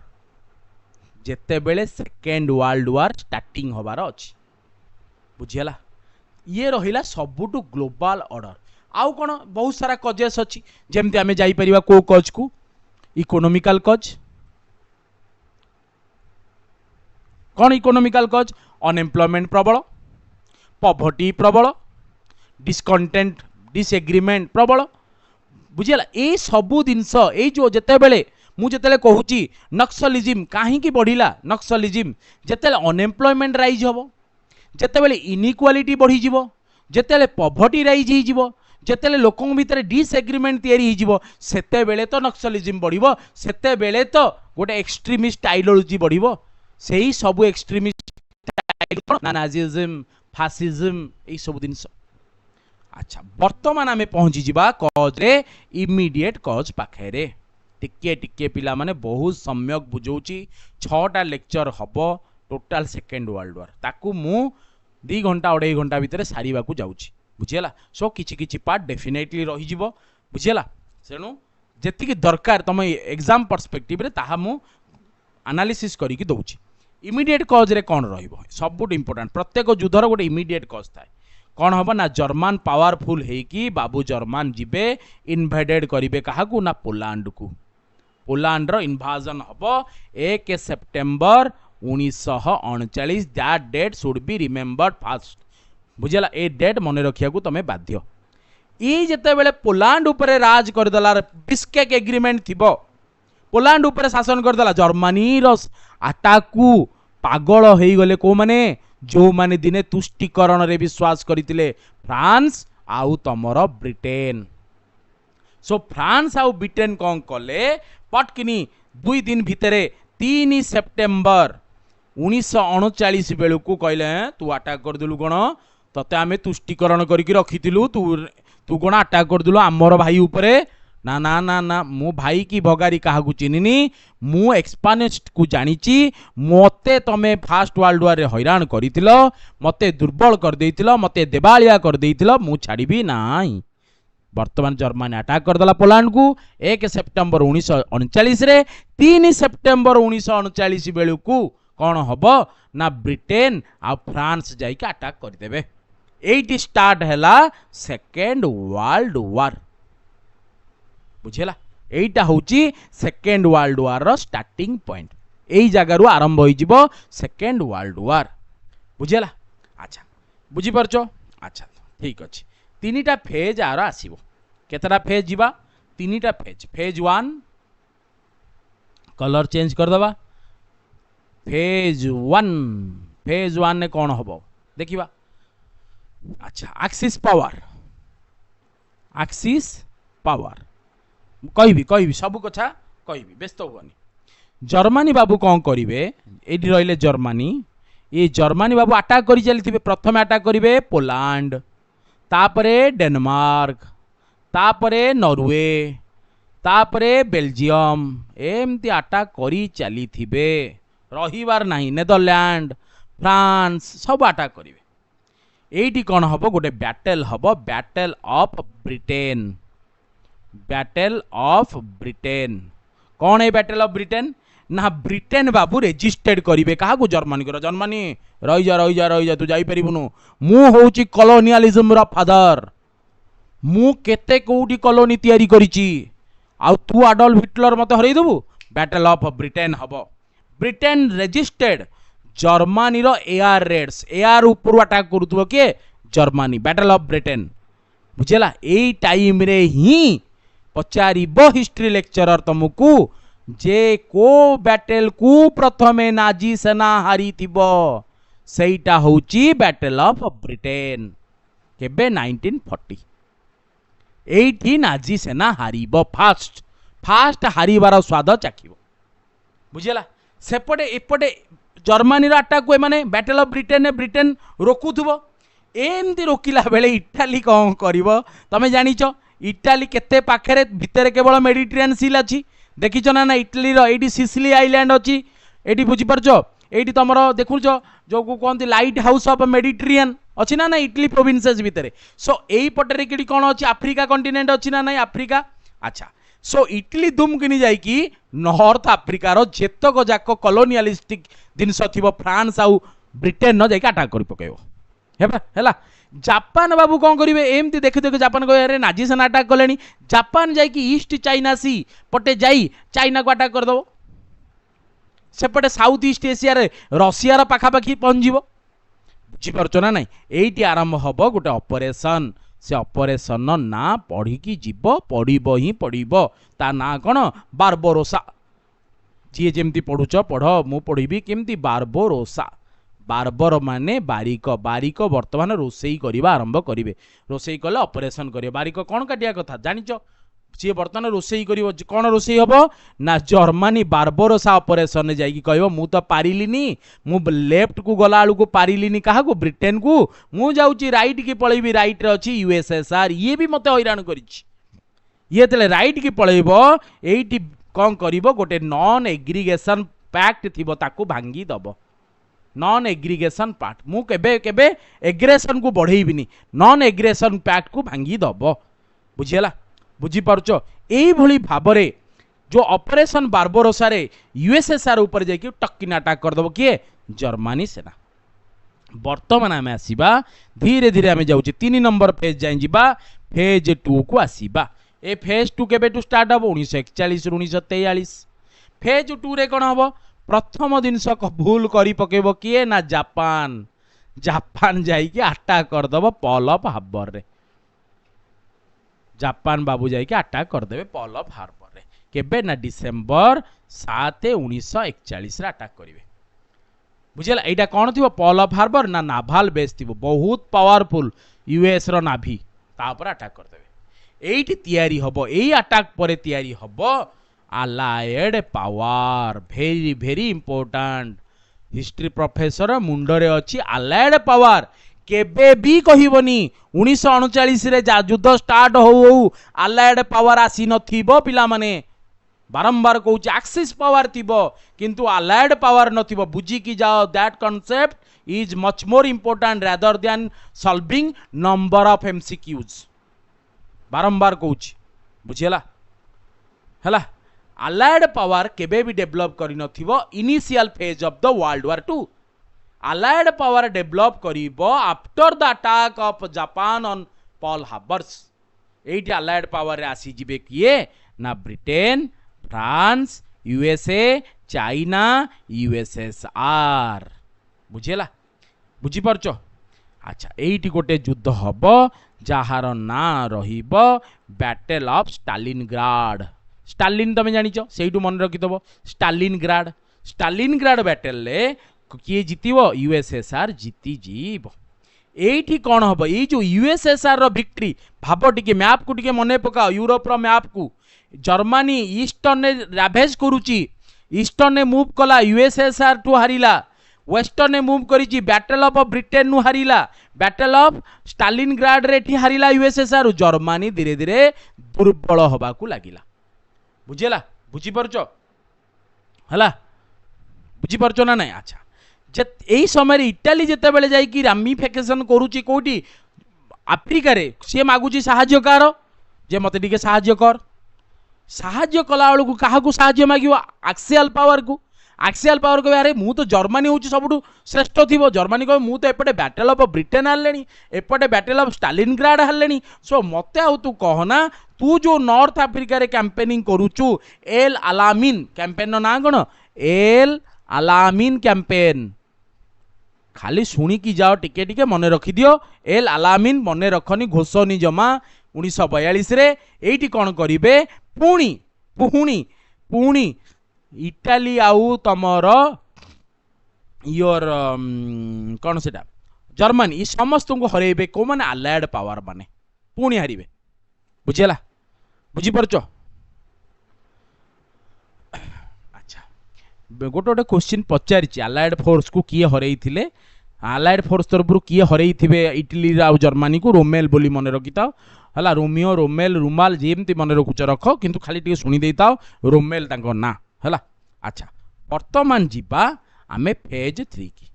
जेते बेले सेकेंड वर्ल्ड वार स्टार्टिंग होबार अछि बुझियला ये रहिला सबुटु ग्लोबल ऑर्डर आउ कोन बहुत सारा कजेस अछि जेमति आमे जाई परिबा को कज को इकोनॉमिकल कज कौन इकोनॉमिकल कज अनएम्प्लॉयमेंट प्रबल पॉवर्टी प्रबल डिस्कंटेंट डिसएग्रीमेंट प्रबल बुझीला ए सबू जिनस ए जो जेते बेले मु जेते कहूची नक्सलिज्म काहींकी बढ़िला नक्सलिज्म जेते अनएम्प्लॉयमेंट राइज हबो जेते बेले इनइक्वालिटी बढ़ी जीवो जेते बेले पॉवर्टी राइज ही जीवो जेते लोकों भितर डिसएग्रीमेंट तैयारी ही जीवो सेते बेले तो नक्सलिज्म बढ़िबो सेते बेले तो गोटे एक्सट्रीमिस्ट आइडियोलॉजी बढ़िबो सेही सबु एक्सट्रीमिस्ट नाजिज्म fascism ए सब जिनस अच्छा वर्तमान आमे पहुंची जिबा कॉज रे इमीडिएट कॉज पाखे रे टिके टिके पिला माने बहुत सम्यक बुझौची 6टा लेक्चर हबो टोटल सेकेंड वर्ल्ड वार ताकू मु 2 घंटा 2.5 घंटा भितर सारिबा को जाउची बुझियला सो किछि किछि पार्ट डेफिनेटली रही जिवो बुझियला सेनु जेतिकी दरकार तम एग्जाम पर्सपेक्टिव रे ताहा मु एनालिसिस करी कि दउची इमीडिएट कॉज रे कौन रहिबो सबुट इंपोर्टेंट प्रत्येक युद्धर गोटे इमीडिएट कॉज थाए कौन हम ना जर्मान पावरफुल हेकी बाबू जर्मान जीवे इनवेडेड करिवे काहाकू ना पोलैंड को पोलैंड रो इन्वाजन हबो 1 September 1939 that date should be remembered fast बुझला ए डेट मन रखिया को तमे बाध्य ई जते बेले पोलैंड ऊपर राज कर दला बिस्केक एग्रीमेंट थिबो पोलैंड ऊपर शासन कर दला जर्मनी रो आटाकू पागल हो गले को माने जो माने दिने तुष्टिकरण रे विश्वास करथिले फ्रांस आउ तमरो ब्रिटेन सो फ्रांस आउ ब्रिटेन कौन कले पटकिनी 2 दिन भितरे 3 सेप्टेम्बर 1939 बेलू को कहले तू अटैक कर देलु कोन तते आमे तुष्टिकरण करके रखिथिलु तू कोन अटैक कर देलु हमर भाई ऊपरे ना ना ना ना मु भाई की भगारी काहा को चिनिनी मु एक्सपानिस्ट को जानिची मते तमे फास्ट वर्ल्ड वार रे हैरान करितिलो मते दुर्बल कर देइतिलो मते देबालिया कर देइतिलो मु छाड़ीबी नाही वर्तमान जर्मनी अटैक कर दला पोलैंड को 1 सेप्टेम्बर 1939 रे 3 सेप्टेम्बर 1939 बेलू को कौन हबो ना ब्रिटेन आ फ्रांस जाई के अटैक कर देबे एटी स्टार्ट हैला सेकेंड वर्ल्ड वार बुझेला एटा होची सेकेंड वर्ल्ड वार रो स्टार्टिंग पॉइंट एई जगह रु आरंभ होई जिवो सेकेंड वर्ल्ड वार बुझेला अच्छा बुझी परछो अच्छा ठीक अछि तीनटा फेज आर आसीबो केतरा फेज जिबा तीनटा फेज फेज 1 कलर चेंज कर दबा फेज 1 ने कौन हबो देखिबा अच्छा एक्सिस पावर कहबी सब कथा कहबी व्यस्त होनी जर्मनी बाबू कौन करिवे एडी रहिले जर्मनी ये जर्मनी बाबू अटैक करी चली प्रथम अटैक करिवे पोलैंड तापरे डेनमार्क तापरे नॉर्वे तापरे बेल्जियम एमती अटैक करी चली रहीबार नहीं नेदरलैंड फ्रांस सब अटैक करिवे एटी कौन हबो गोटे बैटल हबो battle of Britain battle of Britain कौन है बैटल ऑफ ब्रिटेन ना ब्रिटेन बाबू रेजिस्टेड करिवे काहा को जर्मनी को जर्मनी रही जा तू जाई परिबुनु मु होची कॉलोनियलिज्म रा फादर मु केते कोउडी कॉलोनी तयारी करिची आ तू एडोल्फ हिटलर मते हरई देबू बैटल ऑफ ब्रिटेन हबो ब्रिटेन रेजिस्टेड जर्मनी रो एआर रेड्स एआर ऊपर अटैक करूथबो के जर्मनी बैटल ऑफ ब्रिटेन बुझेला एई टाइम रे ही पचारिब हिस्ट्री लेक्चरर तुमको जे को बैटल को प्रथमे नाजी सेना हारी थिबो सेटा होची बैटल ऑफ ब्रिटेन केबे 1940 एठी नाजी सेना हारिब फास्ट फास्ट हारिबार स्वाद चाखिब बुझेला सेपटे एपटे जर्मनी अटाक को माने बैटल ऑफ ब्रिटेन ब्रिटेन रोकुथुबो एमती रोकिला बेले इटाली कौन करिवो तमे जानिच इटाली केते पाखरे भितर केवल मेडिटेरियन सील अच्छी देखिच ना ना इटली रो एडी सिसिली आइलैंड अच्छी एडी बुझी परछो एडी तमरो देखुछ जो को कहंती लाइट हाउस ऑफ मेडिटेरियन अच्छी ना ना इटली प्रोविंसेस भितर सो एई पटरे केडी कोन अच्छी अफ्रीका कॉन्टिनेंट अच्छी ना ना अफ्रीका अच्छा सो इटली दुम किनी जाई कि नॉर्थ अफ्रीका रो जेतक जाक कॉलोनियलिस्टिक जिनस थिबो फ्रांस आउ ब्रिटेन न जाई अटैक करि पकेबो हेला जापान बाबू कौन करेंगे एमती देखी देखी जापान कहे नाजी सेना अटैक कले जापान जाकि ईस्ट चाइना सी पटे जाई चाइना को अटैक करदेव सेपटे साउथ ईस्ट एशिया रे रशियार पाखापाखि पहुँच बुझीपार ना ना ये आरंभ हम गोटे ऑपरेशन से ऑपरेशन ना पढ़ी जीव पढ़ब ही पढ़ब ता ना कौन बारबरोसा जी जमी पढ़ुच पढ़ मु पढ़ी केमती बारबरोसा बारबर माने बारिक बारिक वर्तमान रोसई करवा आरंभ करेंगे रोसई कले ऑपरेशन करेंगे बारिक कौन काटिया कथा जानिच सी बर्तमान रोसई कर कौन रोसई हम ना जर्मनी बारबरोसा ऑपरेशन जाकि कह मु तो पारिलिनी मु लेफ्ट को गला को पारिलिनी क्या ब्रिटेन को मु जाऊँगी राइट की पलैबी राइट रे अच्छी यूएसएसआर ये भी मत हैरान कर राइट की पलैब ये कौन कर गोटे नॉन एग्रीगेशन पैक्ट थी ताकू भांगी दब नॉन एग्रीगेशन पार्ट मु केबे केबे एग्रेशन को बढ़ेबिनी नॉन एग्रेशन पैक्ट को भांगी दब बुझीला बुझी पारुछ एई भली भाबरे जो ऑपरेशन बारबरोसा रे यूएसएसआर ऊपर जाकि टक्किन अटैक कर दब किए जर्मनी सेना वर्तमान आम आसीबा धीरे धीरे आम जाउची 3 नंबर फेज जाई जिबा फेज 2 को आसीबा ए फेज 2 केबे टू स्टार्ट हबो 1941 1943 फेज 2 रे कोन हबो प्रथम जिनस भूल करी पकेब किए ना जापान जापान जाइए अटैक करदेव पर्ल ऑफ हार्बर रे जापान बाबू जाइए अटैक करदे पर्ल ऑफ हार्बर रे केबे ना डिसेम्बर 7 1941 अटैक करेंगे बुझेला एटा कौन थी पर्ल ऑफ हार्बर ना नाभाल बेस थी बहुत पावरफुल यूएस रो नाभी तापर अटैक करदे एठी तैयारी हबो एई अटैक परे तैयारी हबो अलायड पावर भेरी भेरी इंपोर्टाट हिस्ट्री प्रोफेसर मुंडरे अच्छी अलायड पावर केबे भी कहबनी 1939 रे युद्ध स्टार्ट हो अलायड पावर आसी नथिबो पिला माने बारंबार कहूँ एक्सिस पावर थिबो किंतु अलायड पावर नथिबो बुझी की जाओ that concept is much more important rather than solving number of MCQs बारंबार कहूँ बुझेला हला अलायड पावर केबे भी डेवलप करि नथिबो initial phase of the world war 2 allied power develop करिबो after the attack of Japan on Pearl Harbors एठी अलायड पावर रे आसी जिबे किए ना Britain France USA China USSR बुझेला बुझी परछो अच्छा एठी गोटे युद्ध हबो जहार ना रहिबो बैटल ऑफ स्टालिनग्राड स्टालिन तुम जानिच से मन रखिदेव स्टालिनग्राड बैटल ले किए जीतब यूएसएसआर जीति जीव एठी कौन हम ये जो यूएसएसआर रो विक्ट्री भाव टिके मैप को टिके मन पकाओ यूरोप रो मैप को जर्मनी ईस्टर्न ने राभेज करुची ईस्टर्न ने मूव कला यूएसएसआर टू हारिला वेस्टर्न ने मूव करी बैटल ऑफ ब्रिटेन नु हारिला बैटल ऑफ स्टालिनग्राड रे एठी हारिला यूएसएसआर जर्मनी धीरे धीरे दुर्बल होबा को लागिला बुझेला बुझी पारुछ हला बुझी पारुछ ना नहीं अच्छा यही समय इटाली जिते बेले जाइए रामिफिकेशन करुच्ची कौटी आफ्रिका रे सी मागुची साहाय्य कार जे मत टिके साहाय्य कर साहाय्य कला बेलू क्या साहाय्य मागिव एक्सियल पावर को एक्सियल पावर कह अरे मु तो जर्मनी हूँ सब श्रेष्ठ थी जर्मनी कह मु तो एपटे बैटल ऑफ ब्रिटेन हारे एपटे बैटल ऑफ स्टालिनग्राड हारे सो मत आउ तू कहना तू जो नॉर्थ अफ्रिका रे कैंपेनिंग करुचु एल अलामीन कैंपेन ना कौन एल अलामीन कैंपेन खाली शुणिकी जाओ टिके टिके मन रखी दियो एल अलामिन मन रखनी घोषनी जमा 1942 रे एठी कौन करिवे पुणी पुणी पुणी इटाली आउ तमर योर कौन से जर्मनी ये समस्त को हरेबे को माने अलायड पावर माने पुणी हारिबे बुझेला बुझी परछ अच्छा गोटे गोटे क्वेश्चन पचारि अलायड फोर्स को किए हरई थिले अलायड फोर्स तरफ किए हरई थिबे इटली आउ जर्मनी को रोमेल बोली मन रखी था हला रोमियो रोमेल रुमाल जेमती मन रखुच रख किंतु खाली टिके शुणी देता रोमेल तांको ना हला अच्छा वर्तमान जीवा आमे फेज 3 की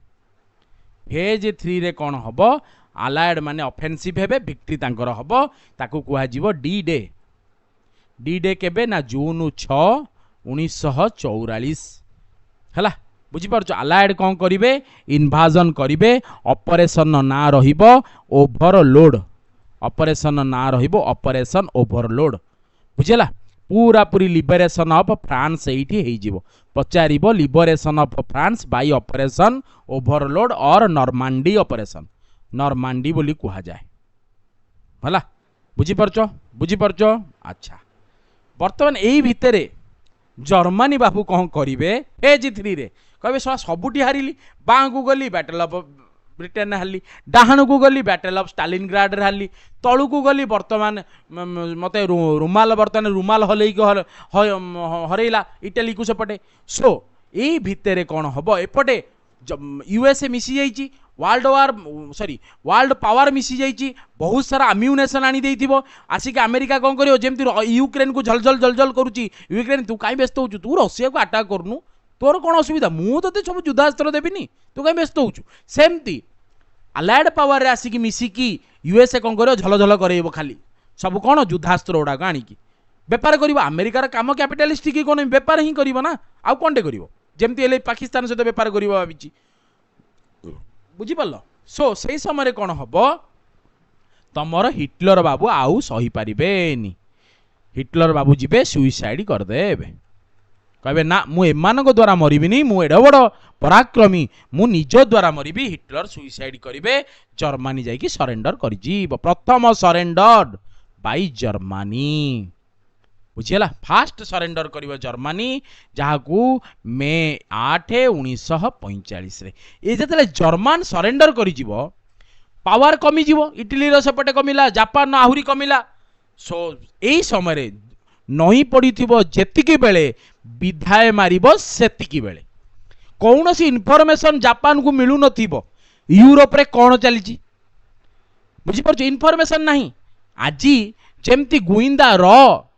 फेज 3 रे कौन हम अलायड माने ऑफेंसिव हेबे विक्ट्री तांकर हम ताकू कुहा जीवो डी डे केबे ना जून 6 1944 हला बुझी पारछ अलायड कौन करिवे इन्वाजन करिवे ऑपरेशन ना रहिबो ओवरलोड ऑपरेशन ना रहिबो ऑपरेशन ओवरलोड बुझेला पूरा पूरी लिबरेशन ऑफ फ्रांस एठी हेई जीवो पचारिबो liberation of France by operation Overlord और नॉर्मांडी ऑपरेशन नॉर्मांडी बोली कुहा जाए हला बुझी पारछ अच्छा वर्तमान एई भितरे जर्मनी बाबू कौन करिवे फेज 3 रे कहबे सबुटी हारिली बाँ को गली बैटल ऑफ ब्रिटेन हारली डाहाण को गली बैटल ऑफ स्टालिनग्राड हारली तलू को गली वर्तमान मत रुमाल वर्तमान रुमाल हल हरैला इटाली को सेपटे सो यही भितर कौन हम एपटे यूएसए मिसी जाइए world war sorry world power मिसी जाइए बहुत सारा अम्यूनेशन आनी देइथिबो आसिक अमेरिका कौन करियो जेमती यूक्रेन को झलझल झलझल करुच्ची यूक्रेन तू कहीं व्यस्त होचु तू रशिया को अटैक करनु तोर कौन असुविधा मु तो सब युद्धास्त्र देविनी तू कहीं व्यस्त होचु सेमती अलायड पावर रे आसिक मिसिकी यूएसए कौन करियो झलझल करैबो खाली सब कौन युद्धास्त्र गुड़ाक आनिकी बेपार करिबो अमेरिकार काम कैपिटालिस्ट की कौन बेपार ही करिबो ना आउ कोनटे करिबो जेमती एले पाकिस्तान सहित बेपार करिबो भाबिची बुझी पारल सो से समय कौन हम तमर हिटलर बाबू आउ सही पारिबेनी हिटलर बाबू जीवे सुइसाइड करदेबे कहबे ना मु एमानक द्वारा मरिबिनी मु एड बड़ पराक्रमी मु निज द्वारा मरिबी हिटलर सुइसाइड करिवे जर्मनी जाइकी सरेंडर करिजीव प्रथम सरेंडर बाय जर्मनी बुझीला फास्ट सरेंडर करिवो जर्मनी जहाकू मे 8 1945 रे ए जतले जर्मन सरेंडर करिजीवो पावर कमी जीवो इटली रो सेपटे कमिला जापान आहुरी कमिला सो एई समय रे नही पड़िथिबो जेतिकी बेले विधाय मारिबो सेतिकी बेले कौनसी इनफॉरमेशन जापान को मिलू नथिबो यूरोप रे कोन चलीची बुझी परछ इनफॉरमेशन नहीं आजी जेमती गुइंदा रो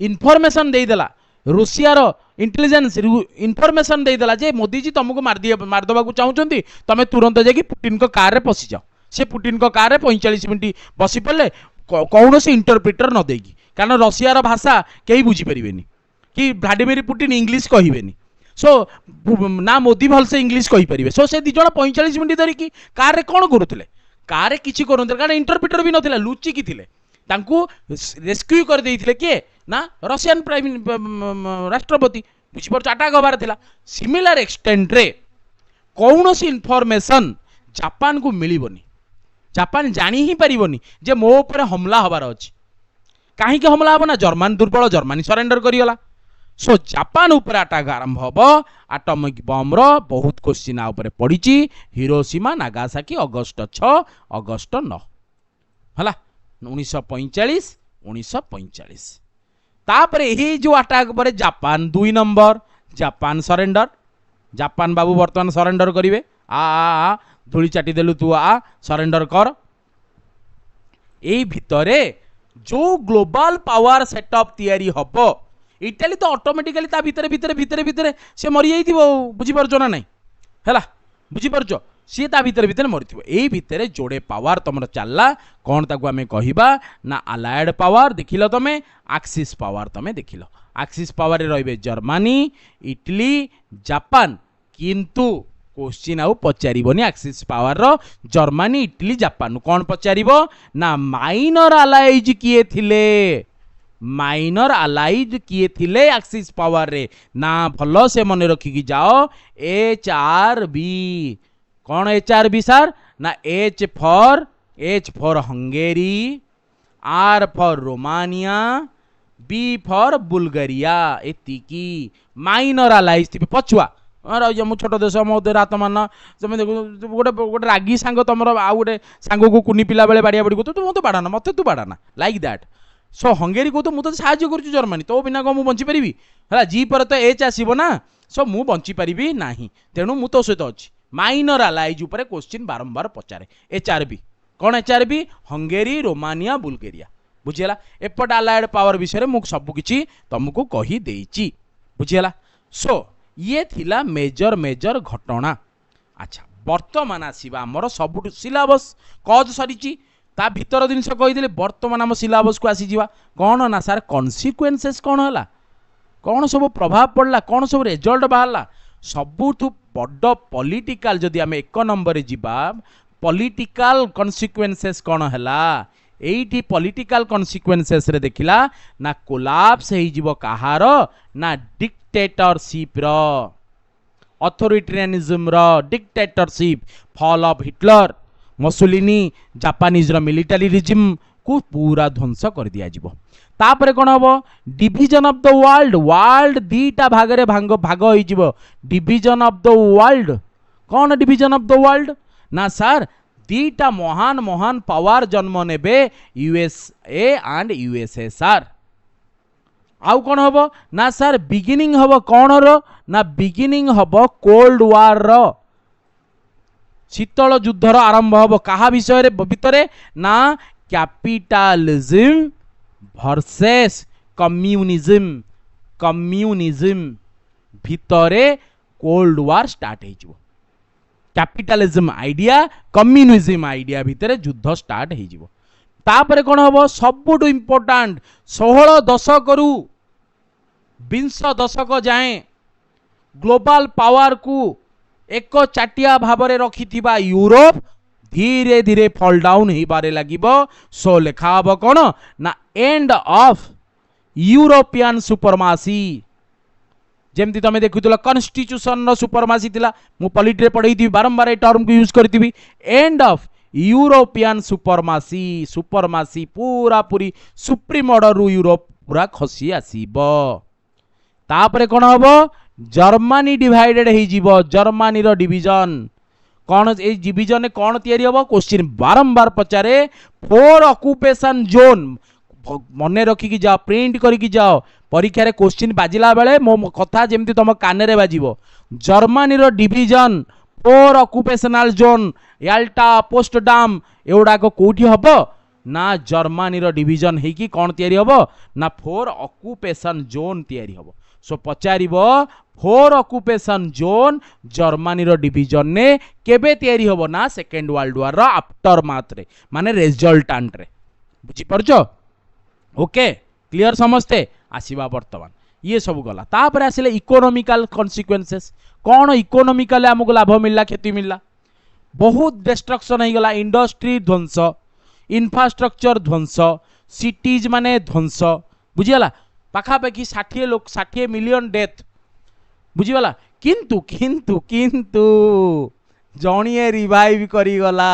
इनफॉरमेशन देदेला रूसिया रो इंटेलिजेंस इनफॉरमेशन देदेला जे मोदी जी तुमको मारदबा को चाहूचंती तमे तुरंत जाकी पुटिन को कार रे पसी जाओ से पुटिन को कार रे 45 मिनिट बसी पड़े कौन से इंटरप्रिटर न देगी कारण रशिया रो भाषा कहीं बुझी परिबेनी कि व्लादिमीर पुटिन इंग्लिश कहिबेनी सो ना मोदी भलसे इंग्लिश कहि परिबे सो से दी जण 45 मिनिट धरिकी कार रे कोन करूथिले कार रे किछि करूनथिले कारण इंटरप्रिटर भी नथिला लुचि की थिले तांकू रेस्क्यू कर देइथिले के ना रशियन प्राइम राष्ट्रपति बुझिपर अटैक हबार थिला सिमिलर एक्सटेंट रे कौन सी इनफॉरमेशन जापान को मिलिबनी जापान जानी ही पारिबनी जे मो ऊपर हमला हबार अछि काहे के हमला हबना जर्मन दुर्बल जर्मनी सरेंडर करियला सो जापान ऊपर अटैक आरंभ हबो एटॉमिक बम रो बहुत क्वेश्चन आ ऊपर पडिची हिरोशिमा नागासाकी अगस्त 6 अगस्त 9 हला 1945 तापरे यही जो अटैक पर Japan 2 number Japan surrender Japan बाबू वर्तमान सरेंडर करिवे आ धूली चाटी देलु तू आ सरेंडर कर एई भितरे जो ग्लोबल पावर सेटअप तैयारी हबो इटाली तो ऑटोमेटिकली ता भितरे भितरे भितरे भितरे से मरि जाइथिबो बुझी परजो ना नहीं हैला बुझी परजो सी ता भितर भितर मरिथिबो एई भितरे जोड़े पावर तमर चलला कोन ताकू आमे कहिबा ना अलायड पावर देखिलो तमे एक्सिस पावर तमे देखिलो एक्सिस पावर रे रहिबे जर्मनी इटली जापान किंतु क्वेश्चन आउ पचारिबोनी एक्सिस पावर रो जर्मनी इटली जापान कोन पचारिबो ना माइनर अलाइज किए थिले माइनर अलाइज किए थिले एक्सिस पावर रे ना भलो से मन रखी की जाओ HRB कौन HRB सार ना H for Hungary, R for Romania, B for Bulgaria. एतिकी माइनर अलाइज थी पछुआ मु छोट देश मो हाथ मान तुम देख गोटे गोटे रागी सांग तुम आउ गोटे सांग को कुनी पिला बेले बाड़िया बाड़ी कहते मत बाड़ाना मत तू बाड़ाना लाइक दैट। सो हंगेरी कहते मुझे साहय कर जर्मनी तो बिना कौन मुझे बची है जी पर तो H आसब ना। सो मु बची पारि ना तेणु मु तो सहित अच्छी माइनर अलाइज उपर क्वेश्चन बारंबार पचारे। HRB कौन HRB हंगेरी रोमानिया बुल्गारिया बुझीगला। एपट अलाइड पावर विषय में सबकि तुमको कहीदेची बुझीगला। सो ये थिला मेजर मेजर घटना। अच्छा वर्तमान आसवा आमर सब सिलाबस कज सरी ता भीतर जिन कहीदे वर्तमान आम सिलाबस को आसीजा कौन ना सार कन्सिक्वेन्सेस कौन है कौन सब प्रभाव पड़ला कौन सब रिजल्ट बाहरला सबुठु बड़ पॉलिटिकल जदि आम एक नंबर जीवा पॉलिटिकल कन्सिक्वेन्सेस कौन है एइठी पॉलिटिकल कन्सिक्वेन्सेस रे देखिला ना कोलाप्स हो कहार ना डिक्टेटरशिप रो अथॉरिटेरियनिज्म रो dictatorship fall of Hitler Mussolini Japanese रो मिलिटरीरिज्म को पूरा ध्वंस कर दिया जिवो। तापरे कौन हम division of the world world दीटा भागरे भाग हो जिवो डिविजन ऑफ द वर्ल्ड कौन डिविजन ऑफ द वर्ल्ड ना सर दीटा महान महान पावर जन्म नेबे यूएसए एंड यूएसएसआर। आउ कौन हम ना सर बिगिनिंग हम कौन रो ना बिगिनिंग हम कोल्ड वार रो शीतल युद्धर आरंभ हम कहा विषय भितर ना कैपिटलिज्म वर्सेस कम्युनिज्म कम्युनिज्म भितरे कोल्ड वार स्टार्ट हो कैपिटलिज्म आइडिया कम्युनिज्म आइडिया भितर युद्ध स्टार्ट हो। तापरे कौन हम सबुठ इम्पोर्टाट 16 दशक रु 20 दशक जाए ग्लोबल पावर को एक चाटिया भाव में रखि यूरोप धीरे धीरे फॉल डाउन हो बारे लगिबो। सो लेखा हम कौन ना एंड ऑफ यूरोपियन सुपरमासी जेमती तुम देखुल कन्स्टिट्यूशन सुपरमासी थिला मु पॉलिटी रे पढ़ई बारंबार ए टर्म को यूज करती एंड ऑफ यूरोपियन सुपरमासी सुपरमासी पूरा पूरी सुप्रीम ऑर्डर रु यूरोप पूरा खसी आसीबो। तापरे कौन हम जर्मनी डिवाइडेड हो जर्मनी रो डिवीजन कौन ए डिवीजन कौन तैयारी हम क्वेश्चन बारंबार पचारे 4 ऑक्युपेशन जोन मन रखिकी जाओ प्रिंट करके जाओ परीक्षा रे क्वेश्चन बाजिला बेले मो कथा जेमती तुम कान रे बाजिबो जर्मनी रो डिवीजन 4 ऑक्युपेशनल जोन याल्टा पोस्टडाम एउडा को कोठी हबो ना जर्मनी रो डिवीजन हेकी कौन तैयारी हबो ना 4 ऑक्युपेशन जोन तैयारी हबो। सो पचारिबो 4 ऑक्युपेशन जोन जर्मनी रो डिवीजन ने केबे तैयारी हबो ना सेकेंड वर्ल्ड वार रो आफ्टर माथ रे माने रिजल्टेंट रे बुझी परछो। ओके क्लियर समझते आसीबा वर्तमान ये सब गला। तापर आसिले इकोनॉमिकल कॉन्सिक्वेंसेस कौन इकोनॉमिकल हमको लाभ मिलला क्षति मिलला बहुत डिस्ट्रक्शन हो गला इंडस्ट्री ध्वंस इंफ्रास्ट्रक्चर ध्वंस सिटीज माने ध्वंस बुझीगला पाखापाखि 60 मिलियन डेथ बुझीगला किंतु किंतु किंतु जणिए रिवाइव करी गला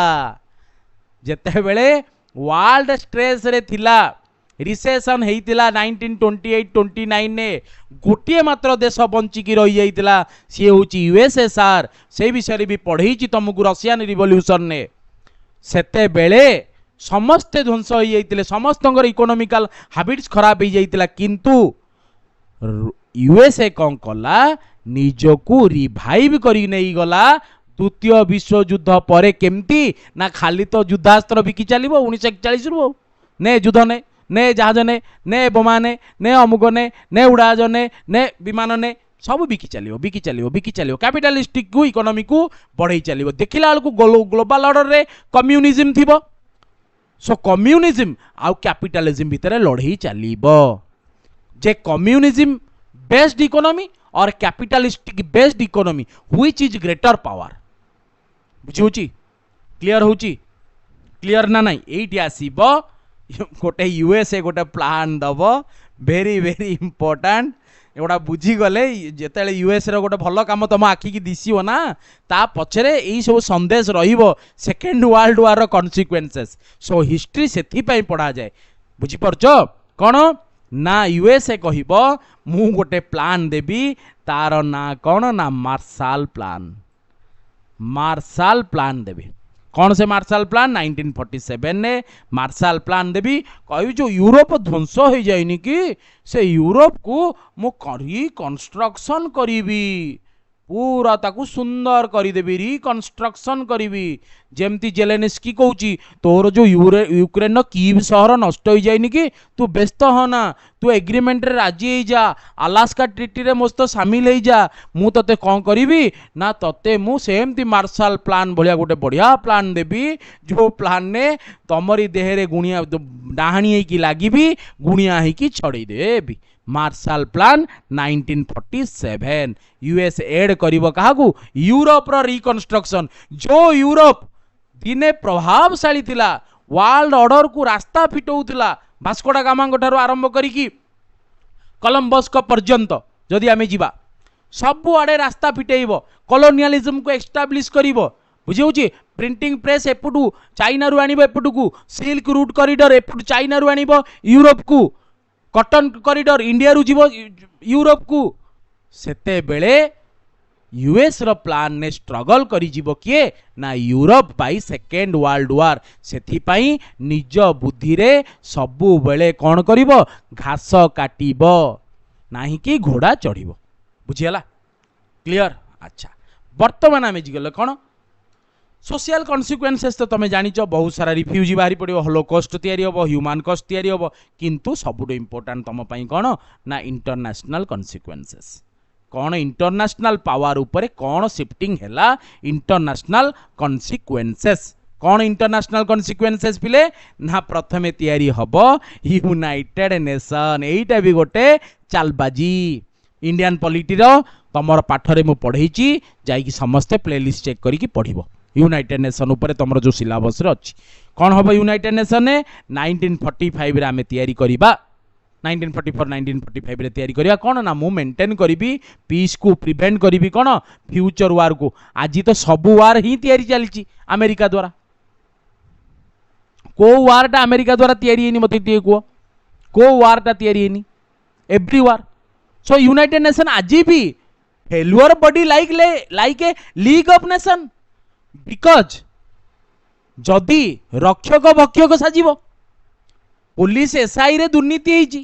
जेते बेले वर्ल्ड स्ट्रेस रे थिला रिसेसन होता 1928-29 ने गोटे मात्र देश बंचिकी रही जाइतिला सी हूँ यूएसएसआर से विषय भी पढ़ई तुमको रशियन रिवोल्यूशन ने सेते बेले समस्ते ध्वंस हो जाइतिले समस्तंकर इकोनॉमिकल हैबिट्स खराब हो जाइतिला किंतु यूएसए कौन कला निजको रिवाइव करी नहीं गला द्वितीय विश्व युद्ध पर केमती ना खाली तो युद्धास्त्र बिकी चलो 1941 रु ने युद्ध ने जहाज ने बोमा ने अमुक ने उड़ाज ने विमान ने सब बिकी चलो कैपिटलिस्टिक को इकोनॉमी को बढ़ई चलो देखला बेलू ग्लोबल ऑर्डर रे कम्युनिज्म थिबो। सो कम्युनिज्म आउ कैपिटलिज्म भितर लड़ई चलो जे कम्युनिज्म बेस्ड इकोनॉमी और capitalistic based economy which is greater power बुझी क्लियर होची क्लियर ना नहीं एटी आसीबो गोटे यूएसए गोटे प्लान दब वेरी वेरी इंपोर्टेंट एगुड़ा बुझीगले जिते यूएस रो गोटे भल कम तुम आखि की दिशो ना ता पछरे यही सब संदेश रहिबो सेकेंड वर्ल्ड वार कन्सिक्वेन्सेस सो हिस्ट्री से पढ़ा जाए बुझीपारछ कौन ना यूएसए कहब मु गोटे प्लान देवी तार ना कौन ना मार्शाल प्लान देवी कौन से मार्शाल प्लान 1947 ने मार्शाल प्लान देवी कह जो यूरोप ध्वंस हो जाएनि कि से यूरोप को मु रिकंस्ट्रक्शन करी पूरा ताकू सुंदर करदेवी रिकंस्ट्रक्शन करी जेमती जेलेनिस्की कहूँ तोर जो यूक्रेन कीव सहर नष्ट हो जाएनि कि तू व्यस्त होना तू एग्रीमेंट रे राजी हो जा अलास्का ट्रिटी रे मस्त सामिल हो जा मु तते कौन करी ना तते मु सेमती मार्शाल प्लान भलिया गोटे बढ़िया प्लान देवी जो प्लान ने तमरी देहरे गुणिया डाहाणी होगी लगी गुणिया होगी छड़े देवी मार्शाल प्लान 1947 यूएस एड करिवो काहाकू यूरोप रो रिकंस्ट्रक्शन जो यूरोप दिने प्रभावशाली थिला वर्ल्ड ऑर्डर को रास्ता फिटौथिला भास्कोडा गामा ठारू आरंभ करिकी कोलंबस को पर्यंत जदि आमे जिबा सबु आड़े रास्ता फिटेइबो कॉलोनियलिज्म को एस्टाब्लिश करिवो बुझिउची प्रिंटिंग प्रेस एपटू चाइना रु आनिबो एपटू को सिल्क रूट कॉरिडोर एपटू चाइना रु आनिबो यूरोप को कॉटन कॉरिडोर इंडिया रु जीवो यूरोप को सेते बेले यूएस रो प्लान ने स्ट्रगल करी जीवो किए ना यूरोप पाई सेकेंड वर्ल्ड वार सेथि पाई निज बुद्धि रे सबु बेले कौन करिवो घास काटिबो नाही कि घोड़ा चढ़िबो बुझियला क्लियर अच्छा वर्तमान आमे जिगले कौन सोशल कन्सिक्वेन्सेस तो तुम जानिच बहुत सारा रिफ्यूजी बाहरी पड़ो होलोकॉस्ट तैयारी हम ह्यूमन कॉस्ट तैयारी हम किंतु सबुठ इंपोर्टाट तुम कौन ना इंटरनेशनल कन्सिक्वेन्सेस कौन इंटरनेशनल पावर उपरे कौन शिफ्टिंग हैला इंटरनेशनल कन्सिक्वेन्सेस कौन इंटरनेशनल कन्सिक्वेन्सेस पिले ना प्रथमे तैयारी हब यूनाइटेड नेशन एईटा भी गोटे चालबाजी इंडियन पॉलिटी रो तमर पाठरे मु पढ़ेची जाई समस्ते प्लेलिस्ट चेक करी पढ़िबो यूनाइटेड नेशन उपरे तुम जो सिलेबस रे अच्छी कौन हम यूनाइटेड नेशन ने 1945 रे आमे तैयारी करिबा 1944 1945 रे तैयारी करिया कौन ना मु मेंटेन करी पीस को प्रिवेंट करी कौन फ्यूचर वार को आज तो सबु वार ही तैयारी चलची अमेरिका द्वारा को वारटा अमेरिका द्वारा तैयारी हेनी मते टिए को वारटा तैयारी हेनी एवरी वार सो यूनाइटेड नेशन आज भी failure body like a league of nation because जदि रक्षक भक्षक साजिब पुलिस एसआई रे दुर्नीति होईची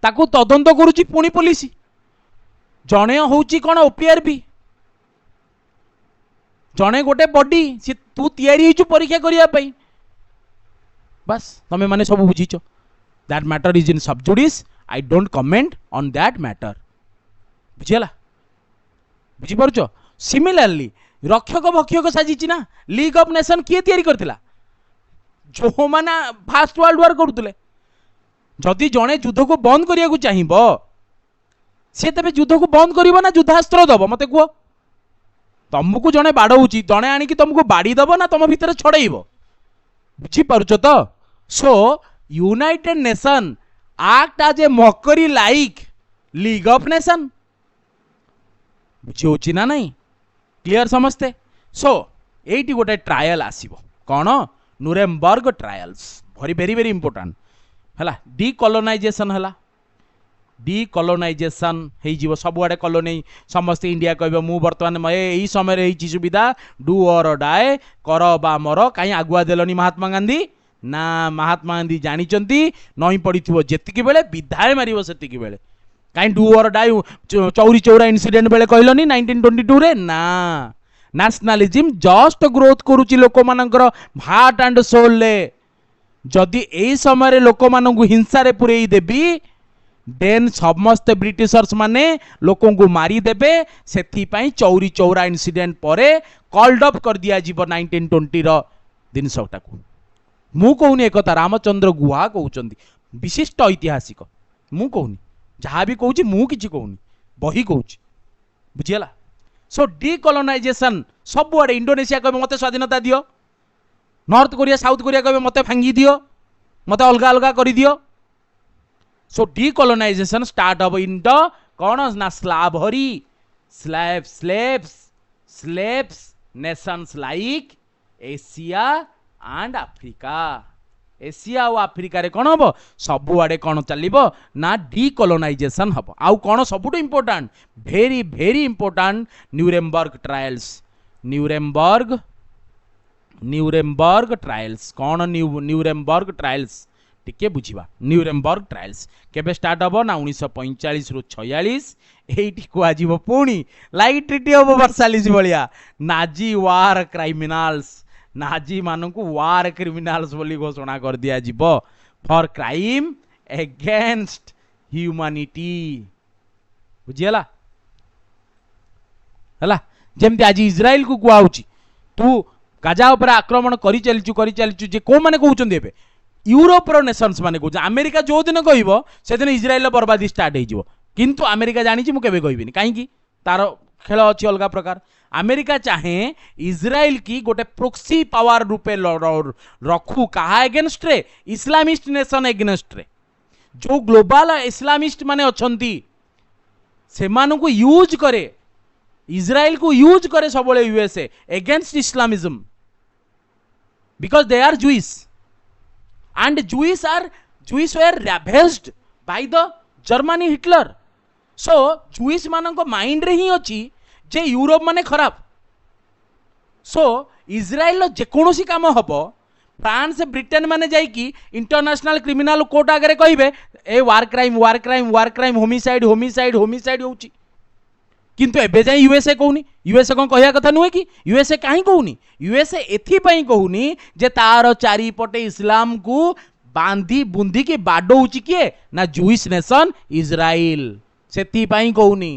ताकू तदंत करुची पुणी पुलिस जणे होउची कोन ओपीआर भी जणे गोटे बॉडी सी तू तैयारी होइछु परीक्षा करिया पई बस तमे माने सब बुझीचो that matter is in sub judice I don't comment on that matter बुझियला बुझी पारुचो सिमिलरली रक्षक भक्षक साजिची ना लीग ऑफ नेशन किए तैयारी करथिला जो माने फास्ट वर्ल्ड वार करुतले जदि जणे युद्ध को बंद करिया को चाहिबो से तबे युद्ध को बंद करिवो ना युद्धास्त्र दबो मते कुओ तुमको जणे बाडौची जणे आनी कि तुमको बाड़ी दबो ना तुम भीतर छड़ेइबो बुझी पारुचो तो so united nation act as a mockery like league of nation बुझी होची ना नहीं क्लियर समझते सो एटी गोटे ट्रायल आसीबो कौन नुरेमबर्ग ट्रायल्स वेरी वेरी इंपोर्टाट है डीकोलोनाइजेशन है डीकोलोनाइजेशन हो सबुआड़े कॉलोनी समस्ते इंडिया कह मु बर्तमान यही समय सुविधा डू और डाए कर बा मर कहीं आगुआ देलनी महात्मा गांधी ना महात्मा गांधी जानी नई पड़ी जी बेले विधाय मार से बेले कहीं डू और डाई चौरी चौरा इनसीडेंट बेले कहलनी 1922 रे ना नेशनलिज्म जस्ट ग्रोथ करुची लोक मानकर हार्ट एंड सोल ले जदि एई समय लोक मानकु हिंसा रे पुरई देबी देन समस्त ब्रिटिशर्स माने लोकों को मारी देबे सेथि पई चौरी चौरा इनसीडेंट परे कॉल्ड अप कर दिया जीव 1920 रो दिन सबटाकू मु कहूनी एकता रामचंद्र गुहा कहउचंदी विशिष्ट ऐतिहासिक मु कहूनी जहाँ भी कहूँ मु किछि कहूनी बही कहूँ बुझीगला सो डीकोलोनाइजेशन सबुआड़े इंडोनेशिया कहे मत स्वाधीनता दियो नॉर्थ कोरिया साउथ कोरिया कहे मत भांगी दियो मत अलग अलग कर दियो सो डीकोलोनाइजेशन स्टार्ट हम इन द कौन ना slavery slaves nations like Asia and Africa Asia और आफ्रिका कौन हम सबुआडे कौन चलो ना डीकोलोनाइजेशन हम आउ कौन सबुठ इंपोर्टाट भेरी भेरी इंपोर्टाट न्यूरेमबर्ग ट्रायल्स कौन न्यूरेमबर्ग ट्रायल्स टिके बुझा न्यूरेमबर्ग ट्रायल्स केबे स्टार्ट हम ना 1945 रु 46 एठी को पुणी लाइक ट्रिटी ऑफ वर्साइल्स भलिया नाजी वार क्राइमिनल्स नाजी मानकु वार क्रिमिनाल्स बोली घोषणा कर दिया जिवो फॉर क्राइम अगेंस्ट ह्यूमैनिटी बुझीगला हला जेमती आज इज्राइल को कुआउची तू गाजा ऊपर आक्रमण करी चलचु जे को माने कहउचंदी एबे यूरोप रो नेशंस माने कहउछ अमेरिका जो दिन कहइबो से दिन इज्राइल बर्बादी स्टार्ट हे जिवो किंतु अमेरिका जानी मु केबे कहबिनी काहे कि तार खेल अच्छी अलग प्रकार अमेरिका चाहे इज्राइल की गोटे प्रोक्सी पावर रूपे रखू कहा एगेन्स्ट रे इस्लामिस्ट नेशन एगेन्स्ट रे जो ग्लोबल इस्लामिस्ट माने अछंती से मानकु यूज करे इज्राइल को यूज करे सब USA against Islamism because they are Jewish and Jewish were ravaged by the Germany Hitler so Jewish मानक माइंड रे ही अच्छी जे यूरोप माने खराब सो इज्राइल जेकोसी काम हम फ्रांस ब्रिटेन माने जाइकी इंटरनेशनल क्रिमिनल कोर्ट आगे कहे ए वार क्राइम होमिसाइड होउची किंतु एबे जाए यूएसए कहूनी यूएसए कौन कहया कथा नुहे कि यूएसए कहीं कहूनी यूएसए एथिपाई कहूनी जे तार चारिपटे इस्लाम को बांधी बुंदी की बाडौची किए ना जूइश नेशन इज्राइल सेथिपाई कहूनी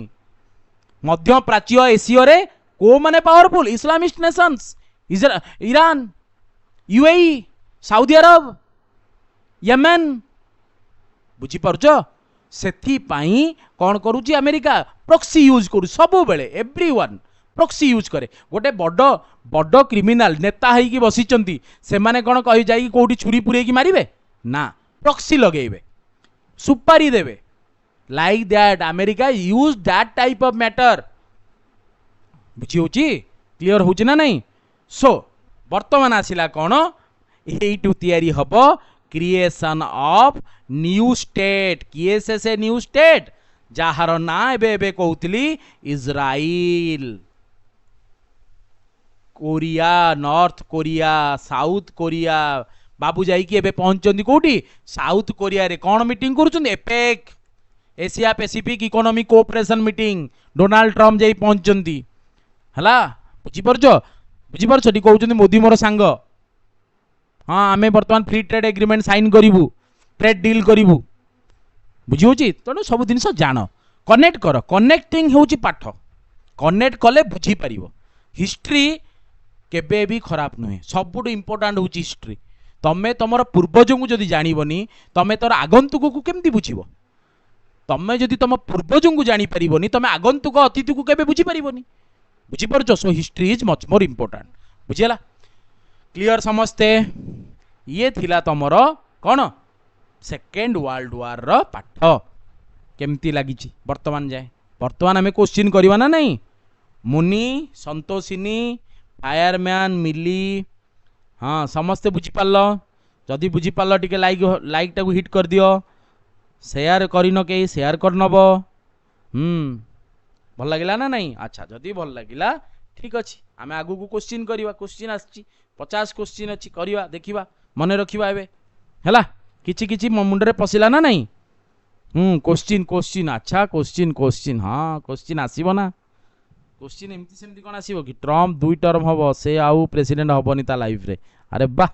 मध्य प्राच्य एशिया रे को माने powerful Islamist nations Iran UAE Saudi Arab Yemen बुझी पारुछ सेथिपाई कौन करुची अमेरिका प्रॉक्सी यूज करू सब बेले एवरीवन प्रॉक्सी यूज करे गोटे बड़ बड़ क्रिमिनल नेता होइकी बसिचंती से माने कौन कहि जाई कोठी छुरी पुरेकी मारिबे ना प्रॉक्सी लगेबे सुपारी देबे like that America use that type of matter बुझी होची क्लियर होची ना नहीं सो वर्तमान आसिला कौन एइटू तयारी हबो क्रिएशन ऑफ न्यू स्टेट किए से न्यू स्टेट जार ना एबे एबे कहूली Israel Korea North Korea South Korea बाबू जाइए एबे पहुंचती कौटी साउथ कोरिया रे कौन मीटिंग करुछन APEC Asia Pacific economic cooperation meeting Donald Trump जाई पहुंचती हला बुझीपारछ टी कहउछन मोदी मोर सांग हाँ आमे बर्तमान फ्री ट्रेड एग्रीमेंट साइन करूँ ट्रेड डील करूँ बुझी तेणु सब जिन जान कनेक्ट कर कनेक्टिंग होची पाठ कनेक्ट कले बुझी पार हिस्ट्री केबे भी खराब नुहे सबुठ इंपोर्टाट हूँ हिस्ट्री तमें तुम पूर्वज को जदि जानबनी तमें तोर आगंतुक को केमती बुझ तमें जदि तुम पूर्वज को जानीपारनी तुम आगंतुक अतिथि को केबे बुझीपारनी बुझीपार so history is much more important बुझीला क्लियर समस्ते ये थिला तमर कौन सेकेंड वर्ल्ड वार रो पाठ केमती लगी वर्तमान जाए वर्तमान आम क्वेश्चन करवा ना नहीं मुनि संतोषिनी फायरमैन मिली हाँ समस्ते बुझीपार जदि बुझीपार टे लाइक टाक हिट कर दियो शेयर करन के शेयर कर नब भल लगिला ना नहीं अच्छा जदि भल लगिला ठीक अच्छे आम आगू को क्वेश्चन करवा क्वेश्चन आसी 50 क्वेश्चन अच्छी करवा देखा मन रखा एवं है किछि किछि मुंडे पशिला ना नहीं क्वेश्चन अच्छा क्वेश्चन हाँ क्वेश्चन आसब ना क्वेश्चन एमती सेमती कौन आसो कि ट्रम्प 2 टर्म हम से आउ प्रेसिडेंट हेनी ता लाइफ रे अरे वाह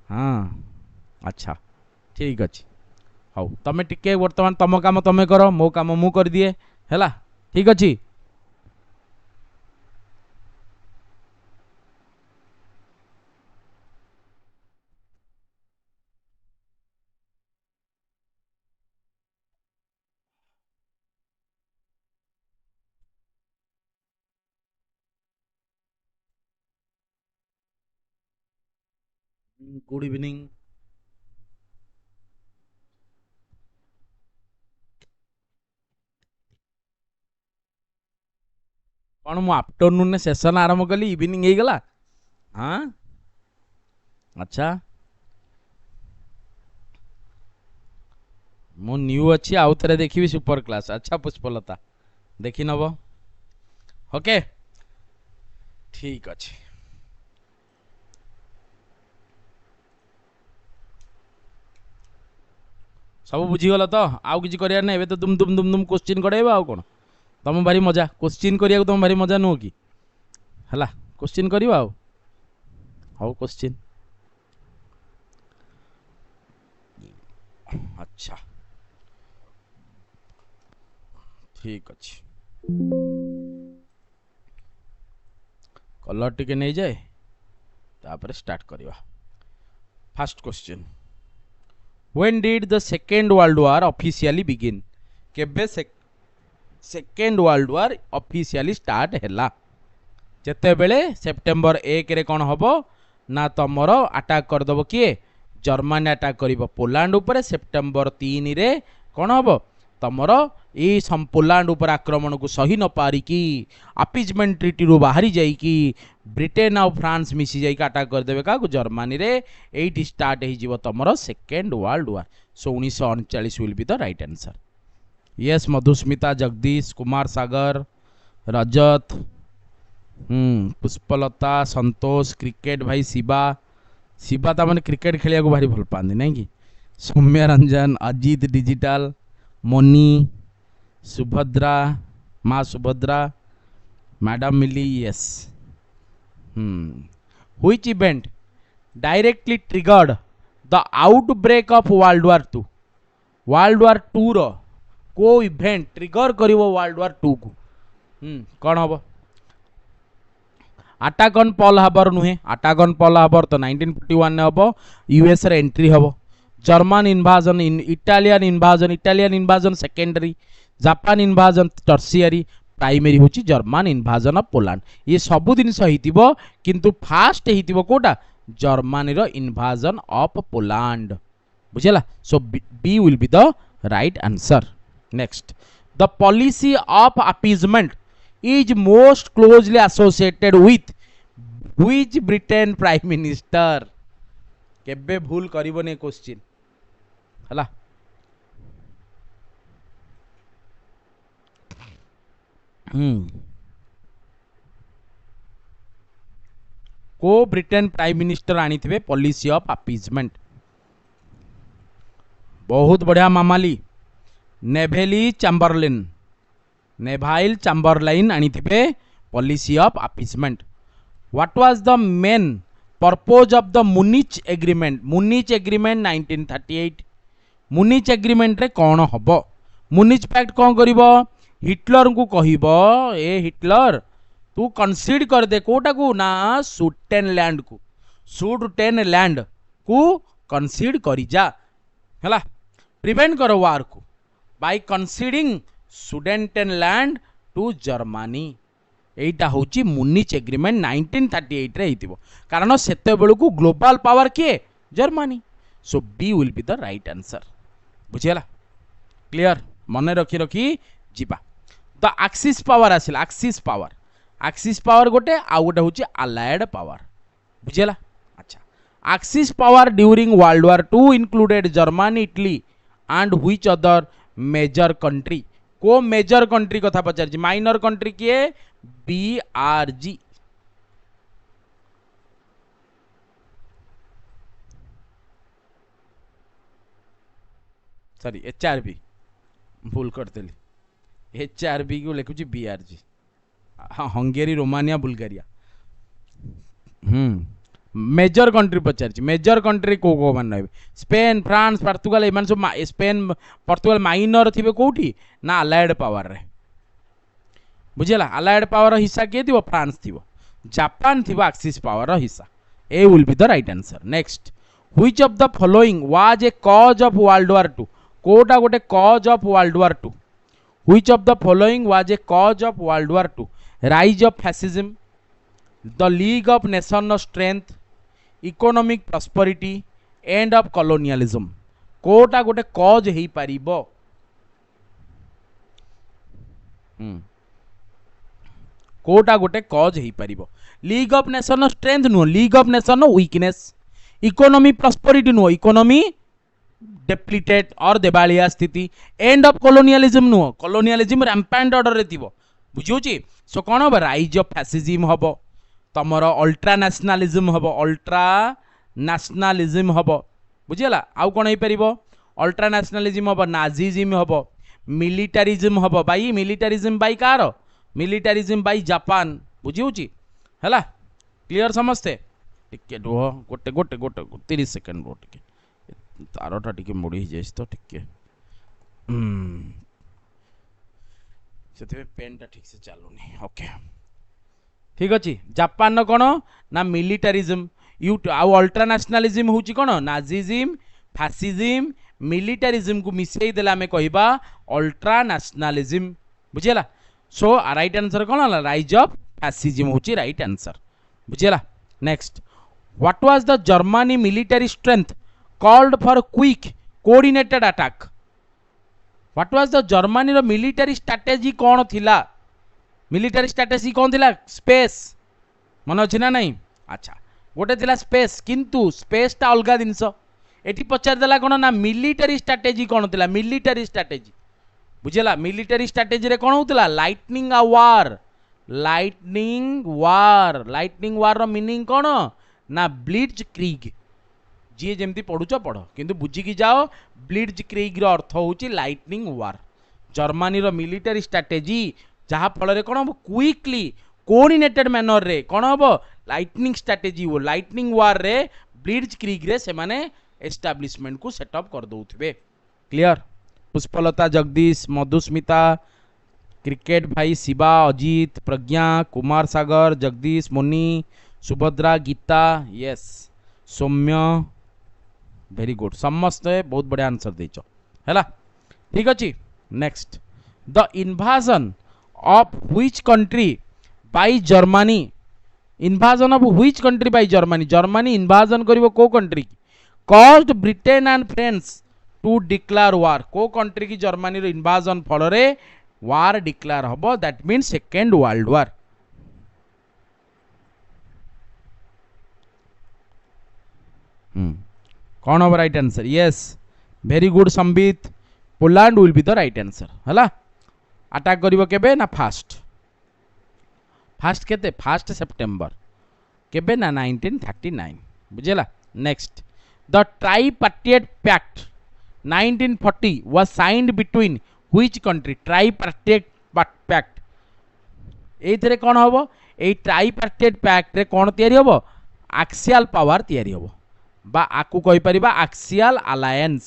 हाँ अच्छा ठीक अच्छे हाउ तुम टिके वर्तमान तुम काम तुम कर मो काम मु कर दिए है ठीक अच्छे गुड इवनिंग कौन मु आफ्टरनून ने सेशन आरंभ कली इवनिंग हो गला। हाँ अच्छा मु न्यू अच्छी आउ थे देखी सुपर क्लास। अच्छा पुष्पलता देखी नब ओके ठीक अच्छे। सब बुझीगल तो आउ किसी करार ना तो दुम दुम दुम दुम क्वेश्चन करेबा आउ कौन तुम भारी मजा क्वेश्चन करिया तुम भारी मजा नुह कि है क्वेश्चन करवा आउ हाउ क्वेश्चन। अच्छा ठीक अच्छे कलर टिके नहीं जाए तापर स्टार्ट करवा। First question when did the second world war officially begin केबे second world war officially start हैला जेते बेले सेप्टेम्बर 1 रे कौन हम ना तुमर अटैक करदेव किए जर्मनी अटैक कर पोलैंड उपरे सेप्टेम्बर 3 रे कौन हम तुमर ये पोलैंड उपर आक्रमण को सही न पारिकी अपीजमेंट ट्रिटी रू बाहरी जाइकी ब्रिटेन और फ्रांस मिसी जाइक अटैक करदेवे क्या जर्मनी रे एट स्टार्ट हो तुमर second world war. So 1939 will be the right answer. Yes Madhusmita Jagdish Kumar Sagar Rajat Pushpalata Santosh cricket भाई शिवा शिवा ता मैंने क्रिकेट खेलिया को भारी भल पाती नहीं कि सौम्य रंजन अजित डिजिटल मोनी सुभद्रा माँ Subhadra madam Mili yes which event directly triggered the outbreak of world war two रो को इवेंट ट्रिगर करिवो वर्ल्ड वार 2 को कौन हम अटैक ऑन पर्ल हार्बर नुहे अटैक ऑन पर्ल हार्बर तो 1941 ने हम यूएस रे एंट्री हम German invasion Italian invasion secondary Japan invasion tertiary primary हूँ जर्मन इन्वाजन ऑफ पोलैंड ये सब जिनस हो किंतु फास्ट हो कोटा जर्मनी रो इन्वाजन ऑफ पोलैंड बुझेला। So B will be the right answer. Next the policy of appeasement is most closely associated with which Britain prime minister केबे भूल करिवने क्वेश्चन हला को ब्रिटेन प्राइम मिनिस्टर आनी थे पॉलिसी ऑफ अपीजमेंट बहुत बढ़िया मामाली नेभाइल Chamberlain आनी the policy of appeasement. What was the main purpose of the Munich agreement 1938 Munich agreement रे कौन हम मुनिच पैक्ट कौन करिवो हिटलर को कहब ए हिटलर तू कनसीड कर दे कोटा को ना सुटेनलैंड को कनसीड करी जा हला प्रिवेंट कर वार को बाय कनसीडिंग सुडेनटेनलैंड टू जर्मनी एटा होची मुनिच एग्रीमेंट 1938 रे हितिबो कारण सेते बेलू को ग्लोबल पावर किए Germany. So B will be the right answer बुझेला क्लियर मन रखी रखी जीवा। द एक्सिस पावर आसिला एक्सिस पावर गोटे आउ गोटे होची अलाइड पावर बुझेला। अच्छा axis power during world war 2 included Germany Italy and which other major country को मेजर कंट्री कथा पचार माइनर कंट्री किए बीआरजी सॉरी एचआरबी भूल करते एचआरबी को लिखुची बीआरजी हाँ Hungary Romania Bulgaria major country पचार मेजर कंट्री को मान रहे स्पेन फ्रांस पोर्तुगाल एम सब स्पेन पोर्तुगाल माइनर थे कौटी ना अलाइड पावर रे बुझेला अलाइड पावर हिस्सा किए थी फ्रांस थी जापान थी एक्सिस पावर हिस्सा A will be the right answer. Next which of the following was a cause of world war 2 कोटा गोटे cause of world war 2 which of the following was a cause of world war 2 rise of fascism the league of nation of strength economic prosperity end of colonialism कोटा गोटे cause हो पारिबो कोटा गोटे cause हो पार लीग ऑफ नेशन स्ट्रेंथ नुह league of nation weakness economy prosperity नुह इकोनॉमी डेप्लीटेड और देवालिया स्थिति एंड ऑफ कॉलोनियलिज्म नुह कॉलोनियलिज्म रैम्पेंट ऑर्डर रे थिबो बुझियोची सो कोन हो राइज ऑफ फैसिज्म हबो तमर अल्ट्रा नेशनलिज्म हबो अल्ट्रा नेशनलिज्म हबो बुझिला आउ कोन हे परिबो अल्ट्रा नेशनलिज्म हबो नाजिज्म हबो मिलिटारिज्म हबो बाई मिलिटारिज्म बाई कार मिलिटारिज्म बाई जापान बुझियोची हला क्लियर समझते टिके रुह गोटे गोटे गोटे 30 सेकंड रो टिके तारटा टिके मोड़ी जाए तो टिके से पेन टा ठीक से चलुनी ओके ठीक अच्छे जापान कौन ना मिलिटारिज्म यू आउ अल्ट्रा नेशनलिज्म हूँ कौन नाजिज्म फैसिज्म मिलिटारिज्म को मिसई देला आमे कहबा अल्ट्रा नेशनलिज्म बुझेला सो राइट आंसर कौन है राइज ऑफ फैसिज्म हूँ राइट आंसर बुझेला next what was the Germany military strength called for quick coordinated attack what was the Germany रो मिलिटरी स्ट्रेटजी कौन थिला मिलिटरी स्ट्रेटजी कौन थिला स्पेस मन अछि ना नहीं अच्छा गोटे थिला स्पेस किंतु स्पेस ता अलगा जिनस एटी पचार देला कौन ना मिलिटरी स्ट्रेटजी कौन थिला मिलिटरी स्ट्रेटजी बुझेला मिलिटरी स्ट्रेटजी रे कौन होतला लाइटनिंग वार रो मीनिंग कौन ना ब्लिट्ज क्रीग जी जमती पढ़ुच पढ़ किंतु बुझिकी जाओ ब्लिट्ज क्रीग रो अर्थ होची लाइटनिंग वार जर्मनी रो मिलिटरी स्ट्रेटजी जहाँ फल कौन हम क्विकली कोऑर्डिनेटेड मैनर रे कौन हम लाइटनिंग स्ट्रेटजी वो लाइटनिंग वार रे ब्लिट्ज क्रीग रे से माने एस्टाब्लिशमेंट को सेटअप कर दउथिबे क्लियर पुष्पलता जगदीश मधुस्मिता क्रिकेट भाई Shiva Ajit Pragya Kumar Sagar Jagdish Muni Subhadra Geeta yes Soumya very good समस्ते बहुत बढ़िया आंसर देच है ठीक अच्छे next the invasion of which country by Germany invasion of which country by Germany Germany invasion करिवो को country caused Britain and France to declare war को कंट्री की जर्मनी रो इन्वाजन फल रे वार डिक्लेयर हबो दैट मीन सेकेंड वर्ल्ड वार कौन हम right answer yes very good Sambit Poland will be the right answer हला अटैक करिवो केबे ना फास्ट केते फास्ट सेप्टेम्बर केबे ना 1939 बुझेला next the tripartite pact 1940 was signed between which country tripartite pact एथरे कौन हबो ए ट्राइपार्टाइट पैक्ट रे कौन तयारी हबो एक्सियल पावर तयारी हबो बा आकु कहि परिबा एक्सियल अलायंस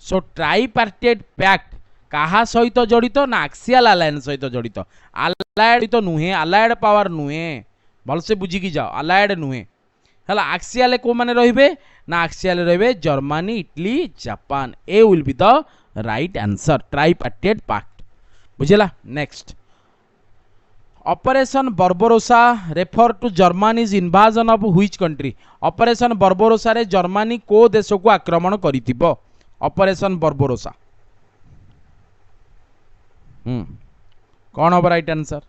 सो ट्राइपार्टाइट पैक्ट कहा सहित जड़ित ना एक्सियल अलायंस सहित जड़ित अलायड तो नुहे अलायड पावर नुहे भल से बुझिकी जाओ अलायड नुहे हला एक्सियल को माने रहिबे ना एक्सियल रहिबे Germany Italy Japan A will be the right answer tripartite pact बुझिला next operation Barbarossa refer to Germany's invasion of which country operation Barbarossa रे जर्मनी को देश को आक्रमण करितिबो ऑपरेशन बर्बरोसा कौन हम right answer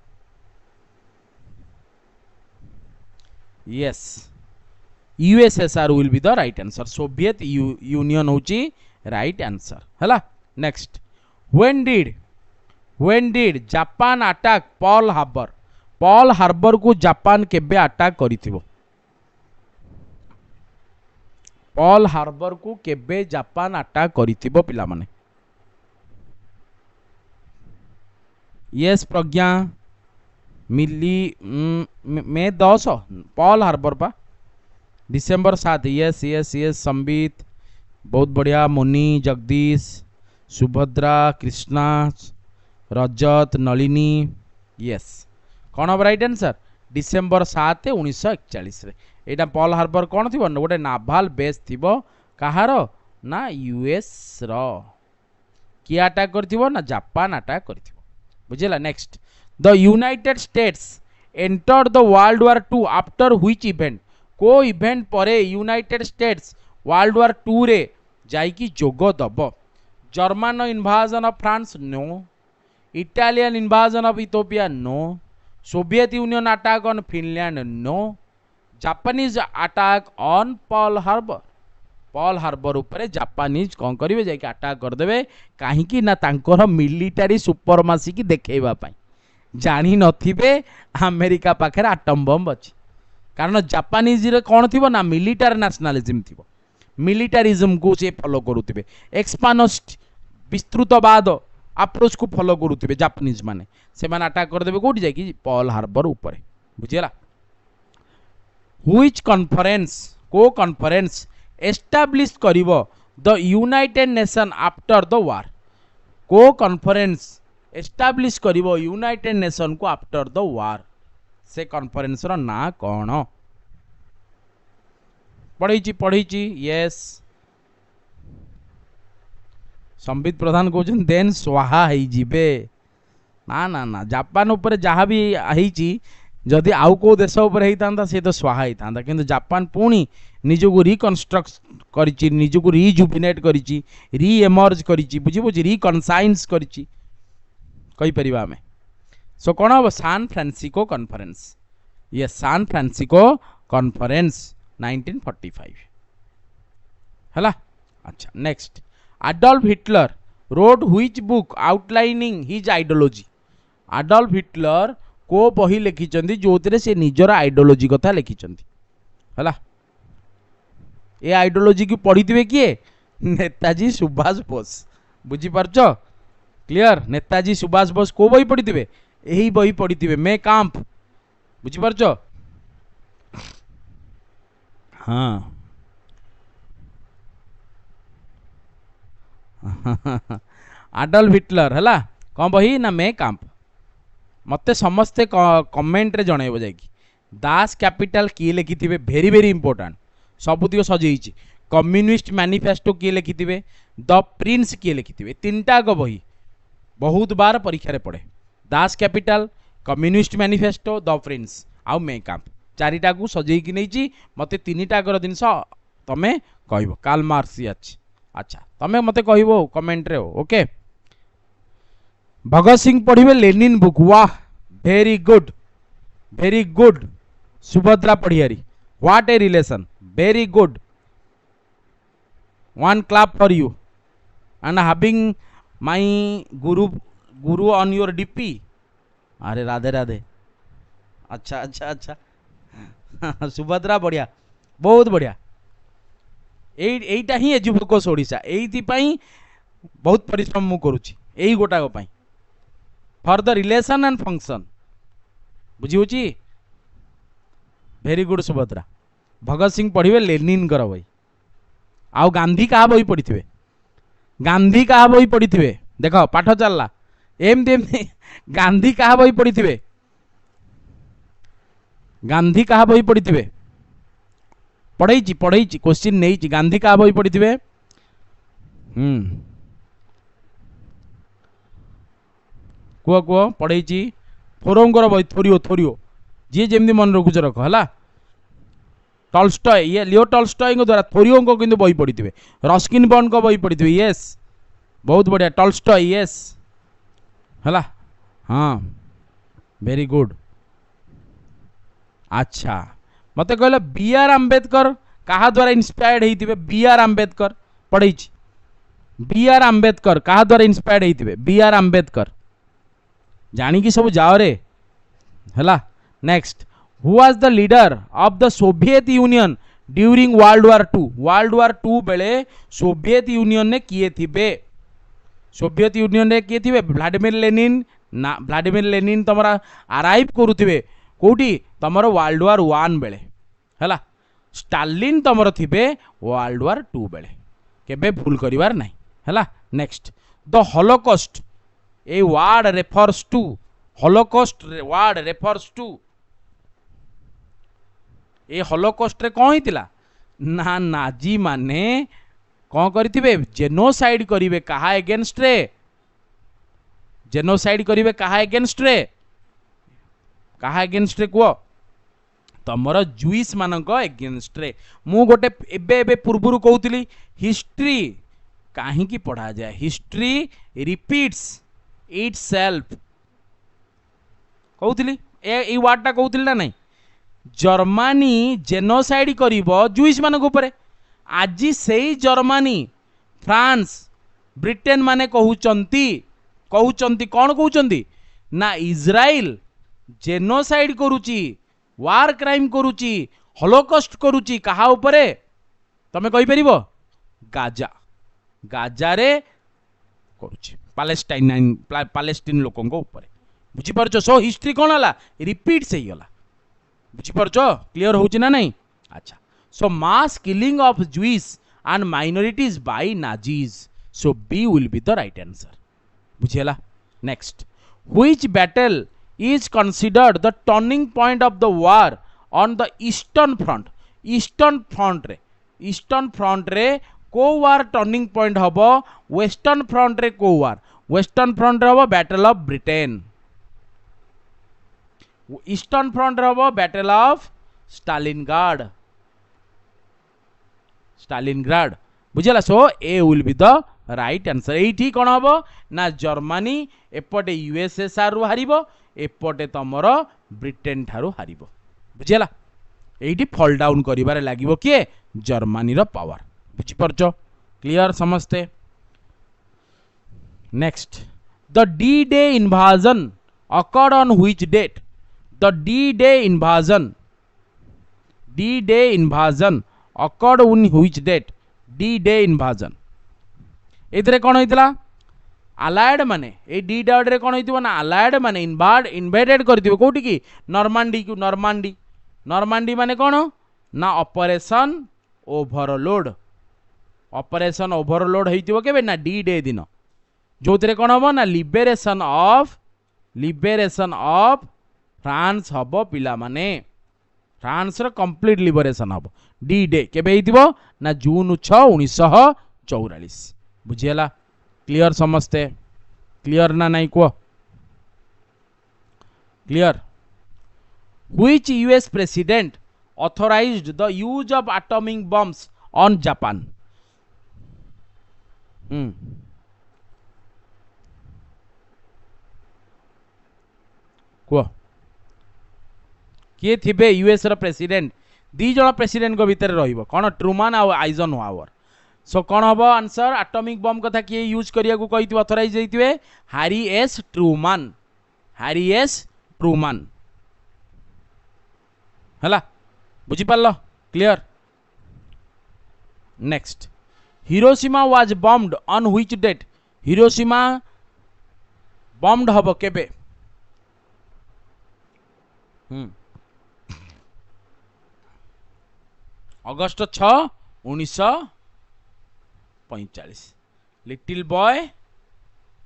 yes USSR will be the right answer Soviet union होची right answer हला next when did Japan attack Pearl Harbor को जापान केबे अटैक करिथिबो पर्ल हार्बर को केबे जापान अटैक करिथिबो पिला माने यस प्रज्ञा मिली मे 10 पर्ल हार्बर पा December 7 yes yes yes Sambit बहुत बढ़िया मुनि जगदीश सुभद्रा कृष्णा रजत नलिनी यस कौन हम राइट आंसर डिसेंबर 7 1941 रे एटा पर्ल हार्बर कौन थी गोटे नाभाल बेस थी कहार ना यूएस रो किए अटैक कर ना जापान अटैक कर बुझेला next the United States entered the world war 2 after which event को इवेंट परे यूनाइटेड स्टेट्स वर्ल्ड वार 2 रे जाइकी जोग दब German invasion of France no Italian invasion of Ethiopia no Soviet Union attack on Finland no. Japanese attack on Pearl Harbor उपरे Japanese कौन करेंगे जाके अटैक करदे कहीं ना तांकर मिलिटारी सुपरमासी की देखा जानी नथिबे अमेरिका पाखे आटम बम अच्छी कारण जापानीज रे कौन थी ना मिलिटारी नेशनलिज्म थी मिलिटारिज्म को सी फॉलो करुवे एक्सपानिस्ट विस्तृतवाद अप्रोच को फॉलो करुवे जापानीज माने से माने अटैक करदे कौटी जाकि पर्ल हार्बर उपरे बुझीगला। व्हिच कॉन्फ्रेंस को कॉन्फ्रेंस एस्टाब्लिश करिवो the United Nation after the war को कॉन्फ्रेंस एस्टाब्लिश करिवो यूनाइटेड नेशन को आफ्टर द वार से कॉन्फ्रेंस रो ना कौन पढ़ी यस संबित प्रधान कहते देन स्वाहा जीवे ना ना ना जापान उपर जहाँ भी जदि आउ को देश होता सी तो स्वाहा होता किंतु जापान पुणी निजको रिकनस्ट्रक्ट करी निजको रिजुबिनेट करी रिएमर्ज करी बुझी बुझी रिकनसाइंस कहीपर आम सो कौन हम सान फ्रांसिस्को कॉन्फ्रेंस ये सान फ्रांसिस्को कॉन्फ्रेंस 1945 है। अच्छा next Adolf Hitler road which book outlining his ideology. Adolf Hitler को बही लिखिं जो से निजर आइडियोलॉजी कथा लिखिं है ये आइडियोलॉजी की पढ़ी थे किए नेताजी सुभाष बोस बुझीपार क्लियर नेताजी सुभाष बोस को बही पढ़ी थे यही बही पढ़ी थे मे कांप बुझीपार हाँ एडोल्फ हिटलर है कौन बही ना मे कांप मते समस्ते कमेंट रे जनइब जाकि दास कैपिटल किए लिखि थे भेरी भेरी इंपोर्टेंट सबुतिक सजेई कम्युनिस्ट मैनिफेस्टो किए लिखि थे द प्रिंस किए लिखि थे तीनटा बही बहुत बार परीक्षा रे पड़े Das Kapital communist manifesto the Prince आउ मे कांप चारिटा को सजेई नहीं मते तीनटाकर जिनस तमें कह कार्ल मार्क्स अच्छी अच्छा तमें मते कह कमेंट रे ओके। भगत सिंह पढ़िबे लेनिन बुक वाह वेरी गुड सुभद्रा पढ़ियारी what a relation very good one clap for you and having my guru on your DP अरे राधे राधे अच्छा अच्छा अच्छा सुभद्रा बढ़िया बहुत बढ़िया एईटा ही एजुफोकस ओडिशा एई बहुत परिश्रम मु करूची एई गोटाक पई for the relation and function बुझी होची वेरी गुड सुभद्रा भगत सिंह पढ़िबे लेनिन कर भाई आउ गांधी कहा बही पढ़ी थे गांधी कहा बही पढ़ी थे देख पाठ चलला एमती गांधी कहा बही पढ़ी थे गांधी कहा बही पढ़ी थे पढ़ई क्वेश्चन नहीं गांधी कहा बही पढ़ी थे कुह कुह पढ़ई थोरोंगर बही थोरियो जी जमी मन रखुच रख है टॉल्स्टॉय ये लियो टॉल्स्टॉय द्वारा थोरियो किंतु बही पढ़ी थे रस्किन बॉन्ड को बही पढ़ी थे यस बहुत बढ़िया टॉल्स्टॉय यस है हाँ वेरी गुड अच्छा मत कहले बी आर आंबेडकर कहा द्वारा इंस्पायर्ड होते बी आर आंबेडकर पढ़ई बी आर आंबेडकर कहा द्वारा इंस्पायर्ड होते बी आर आंबेडकर जानिकी सब जाओ रे है next who was the leader of the Soviet Union during world war two बेले सोवियत यूनियन ने किए थे सोवियत यूनियन ने किए थे व्लादिमीर लेनिन तुमरा अराइव करुवे कौटी तुम वर्ल्ड वार वन बेले है स्टालिन तुम थे वर्ल्ड वार टू बेले केबे भूल करिवार नहीं है next the Holocaust a word refers to Holocaust word refers to a Holocaust रे कौन होता ना नाजी माने कौन करिथिबे जेनोसाइड करिवे कहा एगेंस्ट रे जेनोसाइड करिवे कहा एगेंस्ट रे कुह तमर जुइस मानक एगेंस्ट रे मु गोटे एबे पूर्वरु कहूली हिस्ट्री कहीं पढ़ा जाए हिस्ट्री रिपीट्स इट सेल्फ कहूली ए वार्डटा कहूथिल ना नहीं जर्मनी जेनोसाइड करिवो जुइस मानक ऊपर आज सेई जर्मनी फ्रांस ब्रिटेन माने कहउचंती कौन कहउचंती ना इजराइल जेनोसाइड करूची वार क्राइम करूची हॉलोकॉस्ट करूची कहा ऊपर तमे कहि परिबो गाजा गाजा रे करूची पालेस्टाइन लोकन को ऊपर बुझी परछो सो हिस्ट्री कोन हला रिपीट से ही हला बुझी परछो क्लियर होची ना नहीं अच्छा so mass killing of Jews and minorities by Nazis so B will be the right answer बुझियला next which battle is considered the turning point of the war on the eastern front रे को war turning point हबो western front रे को war western front रे हबो battle of Britain eastern front रे हबो बैटल ऑफ स्टालिनग्राड बुझला so A will be the right answer एठी कोन हबो ना जर्मनी एपटे यूएसएसआर रु हारिबो एपटे तमर ब्रिटेन ठारू हारिबो बुझला एठी फॉल डाउन करिबारे लागिबो किए जर्मनी रो पावर बुझी परछो क्लियर समझते next the D day invasion occurred on which date the D day invasion occurred on which date D day invasion एथरे कोन होइतला अलायड माने ए डी डाउट रे कोन होइतिबो ना अलायड माने इन्वेडेड करथिबो कोठी की नॉर्मांडी माने कोन ना ऑपरेशन ओवरलोड होइतिबो केबे ना डी डे दिन जोतरे कोन हबो ना लिबरेशन ऑफ फ्रांस हबो पिला माने फ्रांस रो कंप्लीट लिबरेशन हबो डी डे केबे होइतिबो ना जून 6 1944 बुझियला क्लियर समझते क्लियर ना नहीं को clear which US president authorised the use of atomic bombs on Japan को किए थिबे यूएस रो प्रेसिडेंट दी जण प्रेसिडेंट को भीतर रहिबो कोन ट्रूमन आ आइजनहावर सो कौन हम आंसर एटॉमिक बम कथा किए यूज करिया को कही ऑथराइज होइतिबे हैरी एस ट्रूमन हला बुझी पारलो clear next Hiroshima was bombed on which date Hiroshima bombed हबो केबे August 6 1945 little boy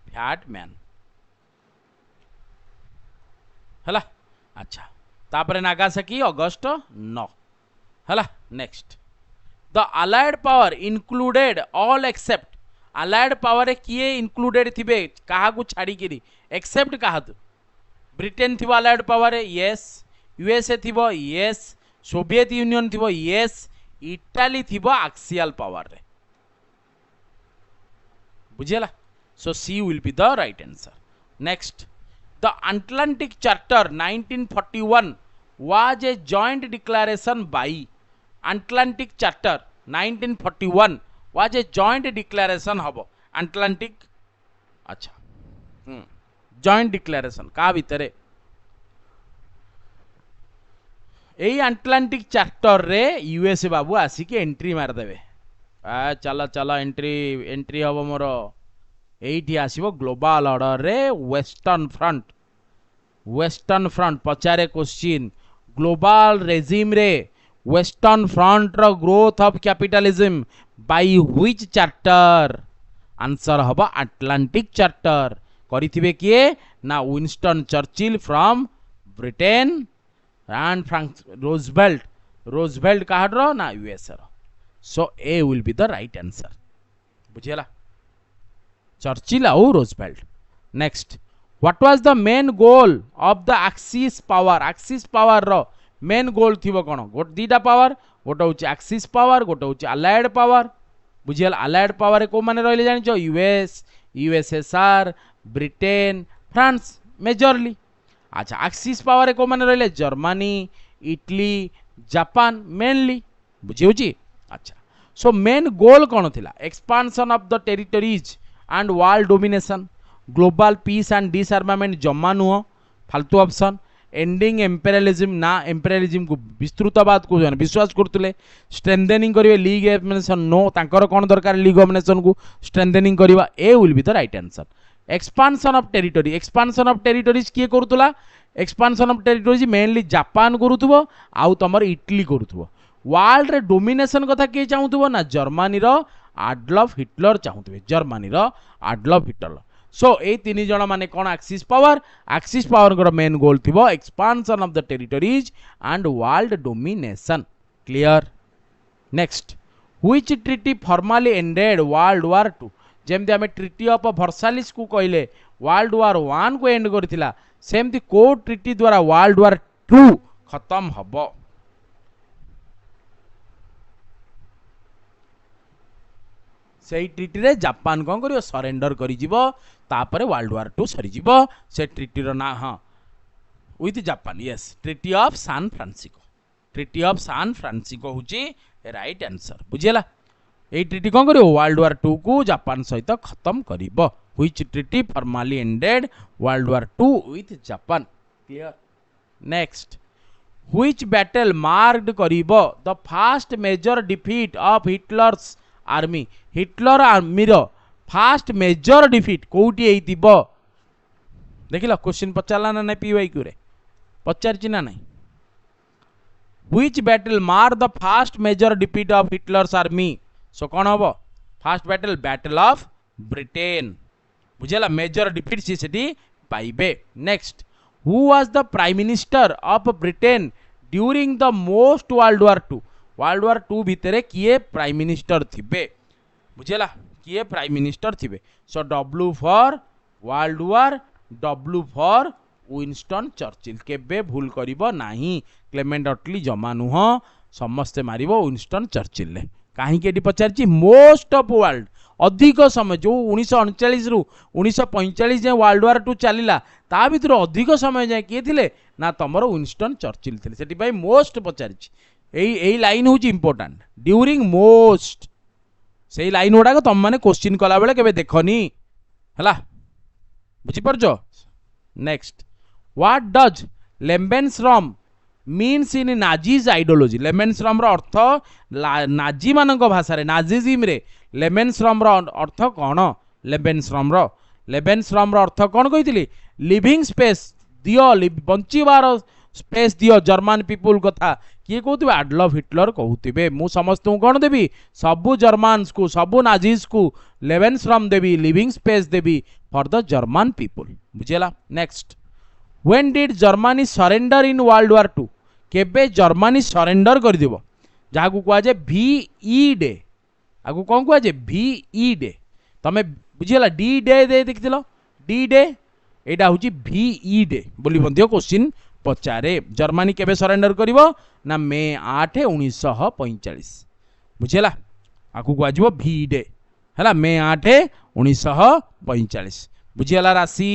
fat man हला अच्छा तापरे नागासाकी अगस्त 9 हला next the allied power included all except allied power किए इनक्लूडेड थिबे कहा को छाड़ी किरी एक्सेप्ट कहा तो ब्रिटेन थिबो अलाइड पावर यस यूएसए थिबो यस सोवियत यूनियन थिबो यस इटाली थिबो एक्सियल पावर रे बुझेला so C will be the right answer next the Atlantic charter 1941 was a joint declaration by Atlantic charter 1941 was a joint declaration हबो Atlantic अच्छा joint declaration का भितरे एई Atlantic charter रे USA बाबू आसिक एंट्री मार देबे चला चला एंट्री हम मोर एठी आसीबो ग्लोबल ऑर्डर रे वेस्टर्न फ्रंट पचारे क्वेश्चन ग्लोबल रेजिम रे वेस्टर्न फ्रंट रो growth of capitalism by which charter answer हबो अटलांटिक चार्टर करिथिबे किए ना Winston Churchill from Britain and Frank Roosevelt काहड्रो ना यूएस रो so A will be the right answer बुझियला चर्चिल और Roosevelt next what was the main goal of the axis power रो मेन गोल थिबो कोन गोट दीटा पावर गोटे होची एक्सिस पावर गोटे होची अलाइड पावर बुझियला अलाइड पावर को माने रहले जानिछो US USSR Britain France majorly अच्छा एक्सिस पावर को माने रहिले जर्मनी इटली जापान मेनली बुझी अच्छा सो मेन गोल कौन थिला expansion of the territories and world domination global piece and डिसआर्मामेंट जम्मा नुह फालतू ऑप्शन एंडिंग एम्पेरियलिज्म ना एम्पेरियलिज्म को विस्तृतवाद को विश्वास करते स्ट्रेंथनिंग करेंगे लीग ऑफ नेशन नो तांकर कौन दरकार लीग ऑफ नेशन को स्ट्रेंथनिंग करवा A will be the right answer expansion of territories किए करूला expansion of territories mainly Japan करूथबो आउ तमर इटली करूथबो वर्ल्ड रे डोमिनेशन कथा किए चाहूथबो ना जर्मनी रो एडल्फ हिटलर चाहूथबे जर्मनी रो एडल्फ हिटलर सो ए तीन जन माने कौन एक्सिस पावर को मेन गोल थिबो expansion of the territories and world domination clear next which treaty formally ended world war 2 जेमती आम ट्रीटी ऑफ वर्साइल्स को कहले वर्ल्ड वार 1 को एंड करथिला सेमती को ट्रीटी द्वारा वर्ल्ड वार 2 खत्म हबो से ट्रीटी रे जापान कौन करियो सरेंडर करि जिवो तापरे वर्ल्ड वार 2 सरी जिवो से ट्रीटी रो ना हां with Japan yes treaty of San Francisco होची राइट आंसर बुझिला ए ट्रीटी कौन करियो वर्ल्ड वार 2 को जापान सहित खत्म करिवो which treaty formally ended world war 2 with Japan clear next which battle marked करिवो the first major defeat of Hitler's army Hitler army रो फास्ट मेजर डिफीट कोटी एइतिबो देखिला क्वेश्चन पचारला ना पीवाई क्यू रे पचारछि ना नहीं which battle marked the first major defeat of Hitler's army so कौन हम फास्ट बैटल ऑफ ब्रिटेन बुझेला मेजर डिफीट सी सेठी पाइबे next who was the prime minister of Britain during the most world war 2 भितरे किए प्राइम मिनिस्टर थिबे बुझेला किए प्राइम मिनिस्टर थिबे so W for world war W for Winston Churchill केबे भूल करिवो नाही क्लेमेंट अटली जमा नुह समस्ते मारिवो विंस्टन चर्चिल ले काहे केडी पचारची मोस्ट ऑफ वर्ल्ड अधिक समय जो 1939 रु 1945 जे वर्ल्ड वार 2 चलिला ता भितर अधिक समय जाय किए थिले ना तमरो विंस्टन चर्चिल थिले सेठी भाई मोस्ट पचारची एई लाइन होची इंपोर्टेंट ड्यूरिंग मोस्ट से लाइन गुड़ाक तुम मैंने क्वेश्चन कला बेले केबे देखनी हला बुझी परजो next what does Lebensraum means in Nazis ideology Lebensraum रो अर्थ नाजी मानक भाषा रे नाजीजिम रे लेम्बेनस्ट्रॉम रो अर्थ कौन लेम्बेनस्ट्रॉम रो अर्थ कौन कहितली लिविंग स्पेस दियो बंचिबार स्पेस दियो जर्मन पीपुल कथा किए कहते एडल्फ हिटलर कहते मु समस्त कौन देवी सबू जर्मन्स को सबू नाजीज को लेवेनस्ट्रॉम देवी लिविंग स्पेस देवी फॉर द जर्मन पीपुल बुझेला next when did Germany surrender in world war 2 केबे जर्मनी सरेंडर कर दिबो जाकू कुआ जे VE डे आगु कौन कुआ जे VE डे तमे बुझेला डी डे दे देखिथिलो डी डे एटा होची VE डे बोली बंदियो क्वेश्चन पचारे जर्मनी केबे सरेंडर करिवो ना मे 8 1945 बुझेला आकु को VE डे हैला मे 8 1945 बुझेला राशि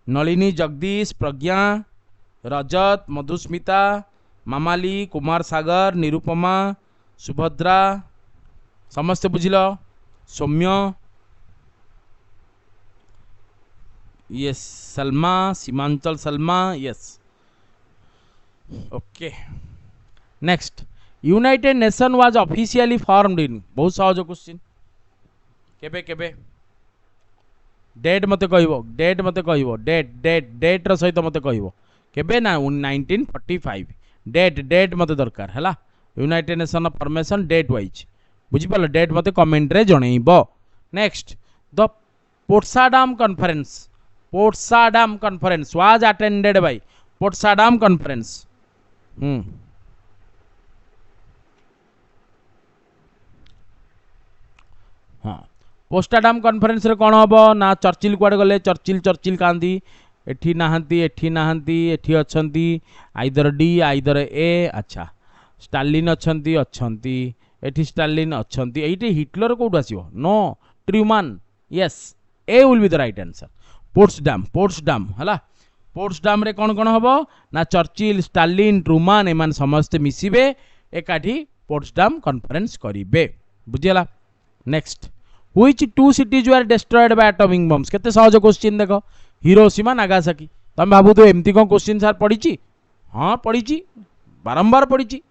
नलिनी जगदीश प्रज्ञा रजत मधुस्मिता मामाली कुमार सागर निरुपमा सुभद्रा समस्त बुझिल Saumya yes Salma Seemanchal Salma yes okay next United Nation was officially formed in बहुत सहज क्वेश्चन केबे केबे डेट मते कहइबो डेट रो सहित मते कहइबो केबे ना 1945 डेट मते दरकार हैला United Nation formation date wise बुझी पालो डेट मते कमेंट रे जणैबो next the Potsdam conference was attended by Potsdam conference हाँ पोस्टाडाम कॉन्फ्रेंस रे कौन हम ना चर्चिल कुआडे गले चर्चिल कांदी एठी नाहांती एठी अछंती आइदर डी आइदर ए अच्छा स्टालिन अछंती एठी स्टालिन अछंती एठी हिटलर कोड आसीबो no Truman yes A will be the right answer Potsdam हला पोट्सडाम रे कौन कौन हम ना चर्चिल स्टालिन ट्रुमान एमान समस्ते मिसिबे एकाठी पोट्सडाम कॉन्फ्रेंस करिवे बुझिला। Next which two cities were destroyed by atomic bombs केते सहज क्वेश्चन देखो हिरोशिमा नागासाकी तुम भाबु तो एमती कौन क्वेश्चन सर पढ़ी हाँ पढ़ी बारंबार पढ़ी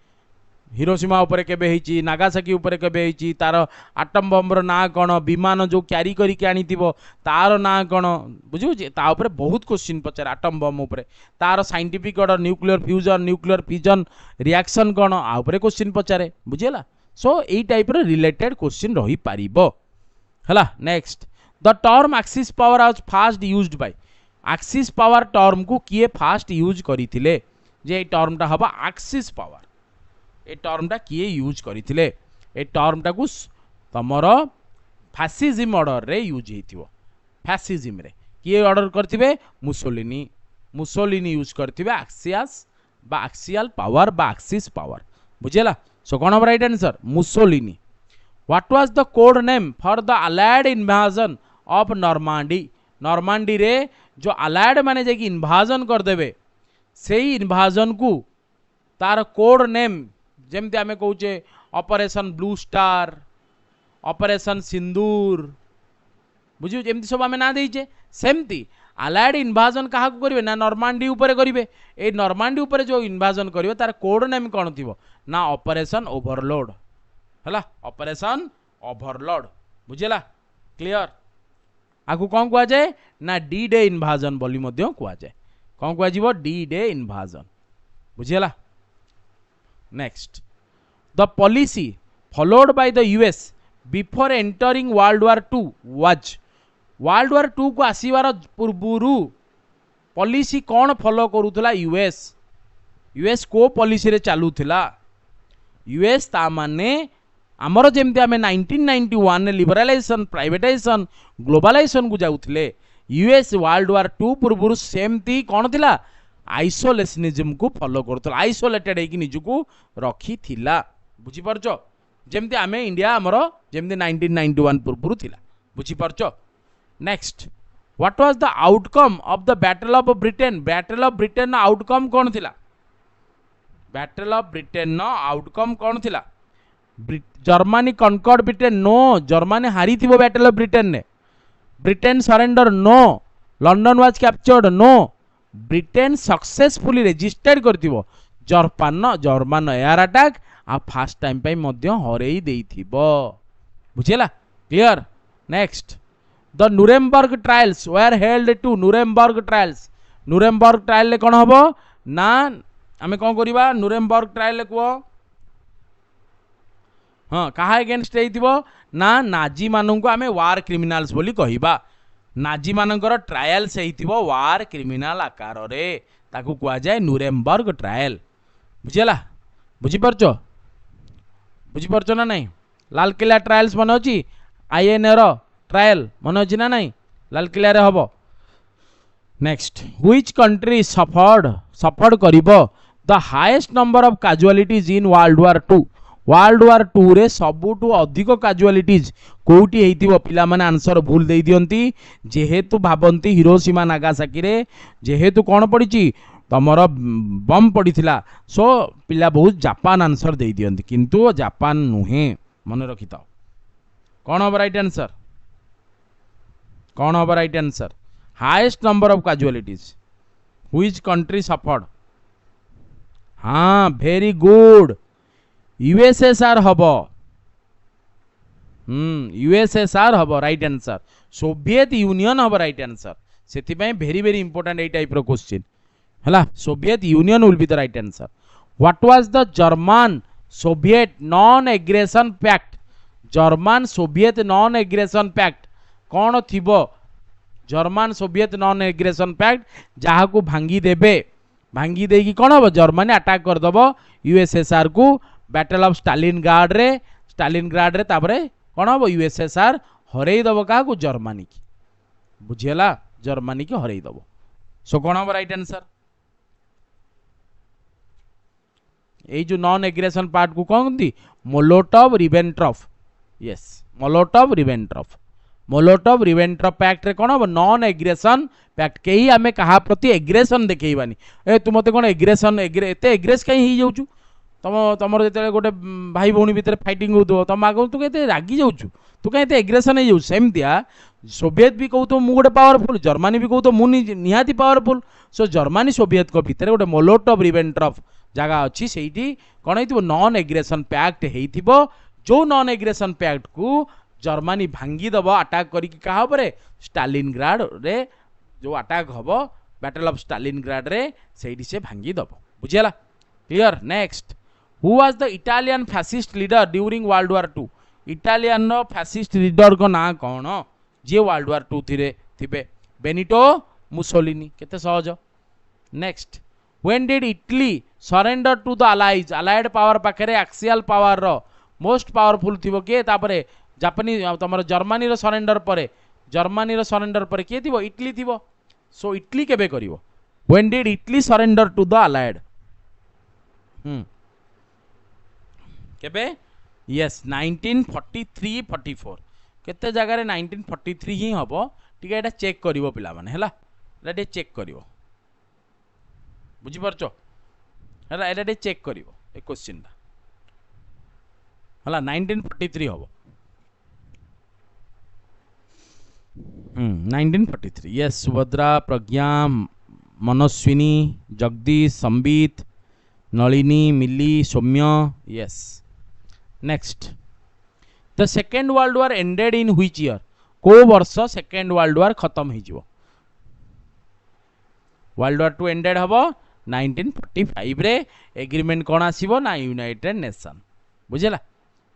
हिरोशिमा उपरे केबे हेची नागासाकी उपरे केबे हेची तार आटम बम्बर ना कौन विमान जो क्यारी करिके आनीथिबो तार ना कौन बुझिबो ता उपरे बहुत क्वेश्चन पचार आटम बम उपरे तार scientific order nuclear fusion nuclear fission reaction कौन आ उपरे क्वेश्चन पचारे बुझिला। सो एई टाइप रो रिलेटेड क्वेश्चन रही पारिबो हला। Next the term axis power was fast used by Axis power term को किए फास्ट यूज करिथिले जे टर्मटा हबा एक्सिस पावर ए टर्मटा किए यूज करिथिले ए टर्मटा को तमर फैसिज्म ऑर्डर रे यूज हेतिबो फैसिज्म रे किए ऑर्डर करथिबे मुसोलिनी यूज करथिबे एक्सियस बा एक्सियल पावर बा एक्सिस पावर बुझेला। सो कोन right answer Mussolini. What was the code name for the allied invasion of Normandy Normandy रे जो अलाइड माने जे कि इन्वाजन कर देबे सेही इन्वाजन को तार कोड नेम जेमती आमे कहूचे ऑपरेशन ब्लू स्टार ऑपरेशन सिंदूर बुझियो जेमती सब आमे ना देइचे सेमती अलाइड इन्वाजन काहा को करिवे ना नॉर्मांडी ऊपर करिवे ए नॉर्मांडी ऊपर जो इन्वाजन करिवे तार कोड नेम कोन थिबो ना ऑपरेशन ओवरलोड हला ऑपरेशन ओवरलोड बुझिला क्लियर। आकु कौन कुआ जाए ना डी डे इन्वाजन बोली मध्य कुआ जाए कौन कुआ जीवो डी डे इन्वाजन बुझिला। Next the policy followed by the US before entering world war two was world war two को आसीबार पूर्वरु पॉलिसी कौन फॉलो करूथला यूएस को पॉलिसी रे चालूथला यूएस ता माने आमर जेमती आमे 1991 लिबरलाइजेशन प्राइवेटाइजेशन ग्लोबलाइजेशन को जाउथले यूएस वर्ल्ड वार टू पूर्व सेमती कौन थिला आइसोलेशनिज्म को फॉलो करथला आइसोलेटेड है कि निजुको रखी थिला बुझी परछो जेमती आमे इंडिया आमर जेमती 1991 पूर्व थिला बुझी परछो। Next what was the outcome of the battle of Britain outcome कौन थिला battle of Britain no outcome कौन थिला Germany conquered Britain no Germany हारी थिबो बैटल ऑफ ब्रिटेन ने Britain surrender no London was captured no Britain successfully resisted करथिबो German air attack आ first time पे मध्य हरेई देइथिबो बुझिला clear. Next the Nuremberg trials were held to Nuremberg trial ले कोन हबो ना आमे कोन करिबा नुरेमबर्ग ट्रायल ले को हाँ कहा एगेन्स्ट ना नाजी मानू को आमे वार क्रिमिनाल्स बोली कहिबा नाजी मानकर ट्रायल से वार क्रिमिनाल आकार रे ताकू कुआ जाए नुरेमबर्ग ट्रायल बुझेला बुझिपारछ ना नहीं लालकिला ट्रायल्स मन अच्छी आईएनए ट्रायल मन अच्छी ना नहीं लालकिला रे हबो। नेक्स्ट व्हिच कंट्री सफर्ड करिबो the highest number of casualties in world war two रे सबुठु अधिक कैजुअलिटीज कोउटी हेतिबो पिला माने आंसर भूल देई दियंती जेहेतु भाबंती हिरोशिमा नागासाकी रे जेहेतु कोन पडिची तमर बम पड़ीथिला सो पिला बहुत जापान आंसर देई दियंती किंतु जापान नुहे मन रखिता कौन हम right answer highest number of casualties which country suffered हाँ वेरी गुड यूएसएसआर हबो यूएसएसआर हबो राइट आंसर सोवियत यूनियन हबो राइट आंसर सेति पय वेरी वेरी इंपोर्टेंट ए टाइप रो क्वेश्चन हला Soviet Union will be the right answer. What was the German Soviet non aggression pact कौन थिबो German Soviet non aggression pact जहाँ को भांगी देकी कौन हम जर्मनी अटैक करदब यूएसएसआर को बैटल ऑफ स्टालिनग्राड रे तापरे कौन हम यूएसएसआर हरई दब क्या जर्मनी की बुझेला जर्मनी की हरई दब सो कौन हम राइट आंसर ये जो नॉन एग्रेशन पार्ट को कौन कहती Molotov Ribbentrop yes Molotov Ribbentrop Molotov Ribbentrop pact रे कौन हम नॉन एग्रेसन पैक्ट कहीं आम क्या प्रति एग्रेसन देखनी ए तू मत कौन एग्रेसन एत एग्रेस कहीं हो जाऊँ तुम तुम जो गोटे भाई भौणी भितर फाइटिंग हो तुम आगे तू कहीं रागी जाऊँ तू कहीं एग्रेसन हो सेमतिया सोवियत भी कहू मु गोटे पावरफुल जर्मनी भी कहू मु निहाती पावरफुल सो जर्मनी सोवियत को भितर गोटे मोलोटोव रिवेंट्रोप जगह अच्छी से कौन हो नॉन एग्रेसन पैक्ट हो जो नॉन एग्रेसन पैक्ट को जर्मनी भांगीदेव अटाक करके स्टालिनग्राड रे जो अटाक हम बैटल ऑफ स्टालिनग्राड रे से भांगीदेव बुझीगला clear next who was the Italian fascist leader during world war two Italian fascist leader को ना कौन जी वर्ल्ड वार टू थे बेनिटो मुसोलिनी केते सहज next when did Italy surrender to the allies allied power पाखे एक्सियल पावर रो most powerful थी किए तापर जापानी तुम जर्मनी रो सरेंडर पर किए थी इटली थी सो इटली केबे करिवो when did Italy surrender to the allied केबे यस 1943-44 केते जगह 1943 ही हम टी चेक करिवो पिला माने हैला एटा चेक करिवो बुझी परचो हैला एटा चेक करिवो ए क्वेश्चन ता हैला 1943 हम 1943 yes Subhadra Pragya Manaswini Jagdish Sambit Nalini Mili Saumya yes next the second world war ended in which year को वर्ष सेकेंड वर्ल्ड वार खत्म हो वर्ल्ड वार टू एंडेड हम 1945 रे एग्रीमेंट कौन आसीबो ना यूनाइटेड नेशन बुझेला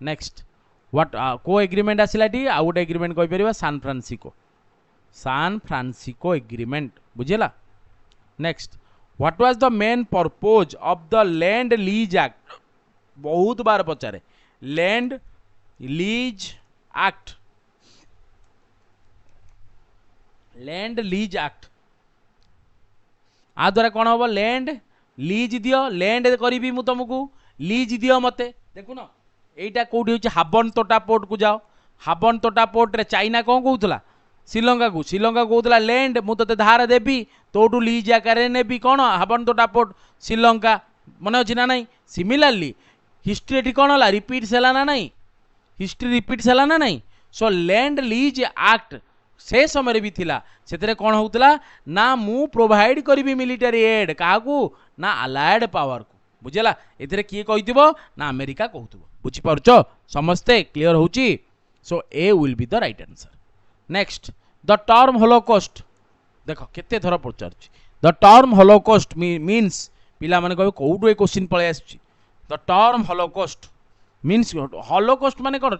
नेक्स्ट व्हाट को एग्रीमेंट आसिला टी आ गोटे एग्रीमेंट कहि परिबा सान फ्रांसिस्को एग्रीमेंट बुझेला next what was the main purpose of the land lease act बहुत बार पचारे लैंड लीज एक्ट आ द्वारा कौन हम लैंड लीज दियो लैंड करी मु तुमको लीज दियो मते देखु न एटा कोठी होची हाबन तोटा पोर्ट को जाओ हाबन तोटा पोर्ट रे चाइना कौन कहूला श्रीलंका को कहूला लैंड मु ते धार देवी तोटू लीज आकार नेबी कौन हाबन तोटा पोर्ट श्रीलंका मन अच्छी ना नहीं सिमिलारली हिस्ट्री कौन है रिपीट्स है ना नहीं हिस्ट्री रिपीट्स है ना नहीं सो लैंड लीज एक्ट से समय भी थिला से कौन होता ना मु प्रोवाइड करी मिलिटरी एड क्या ना अलाइड पावर को बुझेला एथिरे किए कहिथिबो ना अमेरिका कहूथबो बुझी पारछो समस्ते क्लियर होची so A will be the right answer next the term holocaust देखो केते थर पचारछि द टर्म होलोकॉस्ट मीन्स पिला माने कहबे कोउडो ए क्वेश्चन पळे आछि the term holocaust means holocaust माने कोन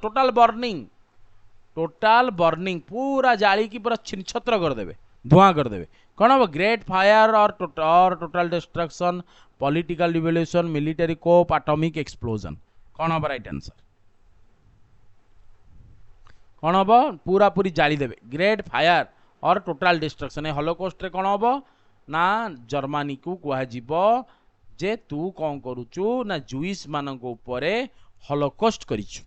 टोटाल बर्निंग पूरा जाली की पूरा छिनछत्र कर देबे धुआं कर देबे कौन हम great fire or total destruction political revolution military coup atomic explosion कौन हम राइट आंसर कौन हम पूरा पूरी जाली देबे great fire or total destruction A Holocaust रे कौन हम ना जर्मनी को कुआ जीवो जे तू कौन करूचु ना जुइस मानक ऊपर होलोकॉस्ट करिचु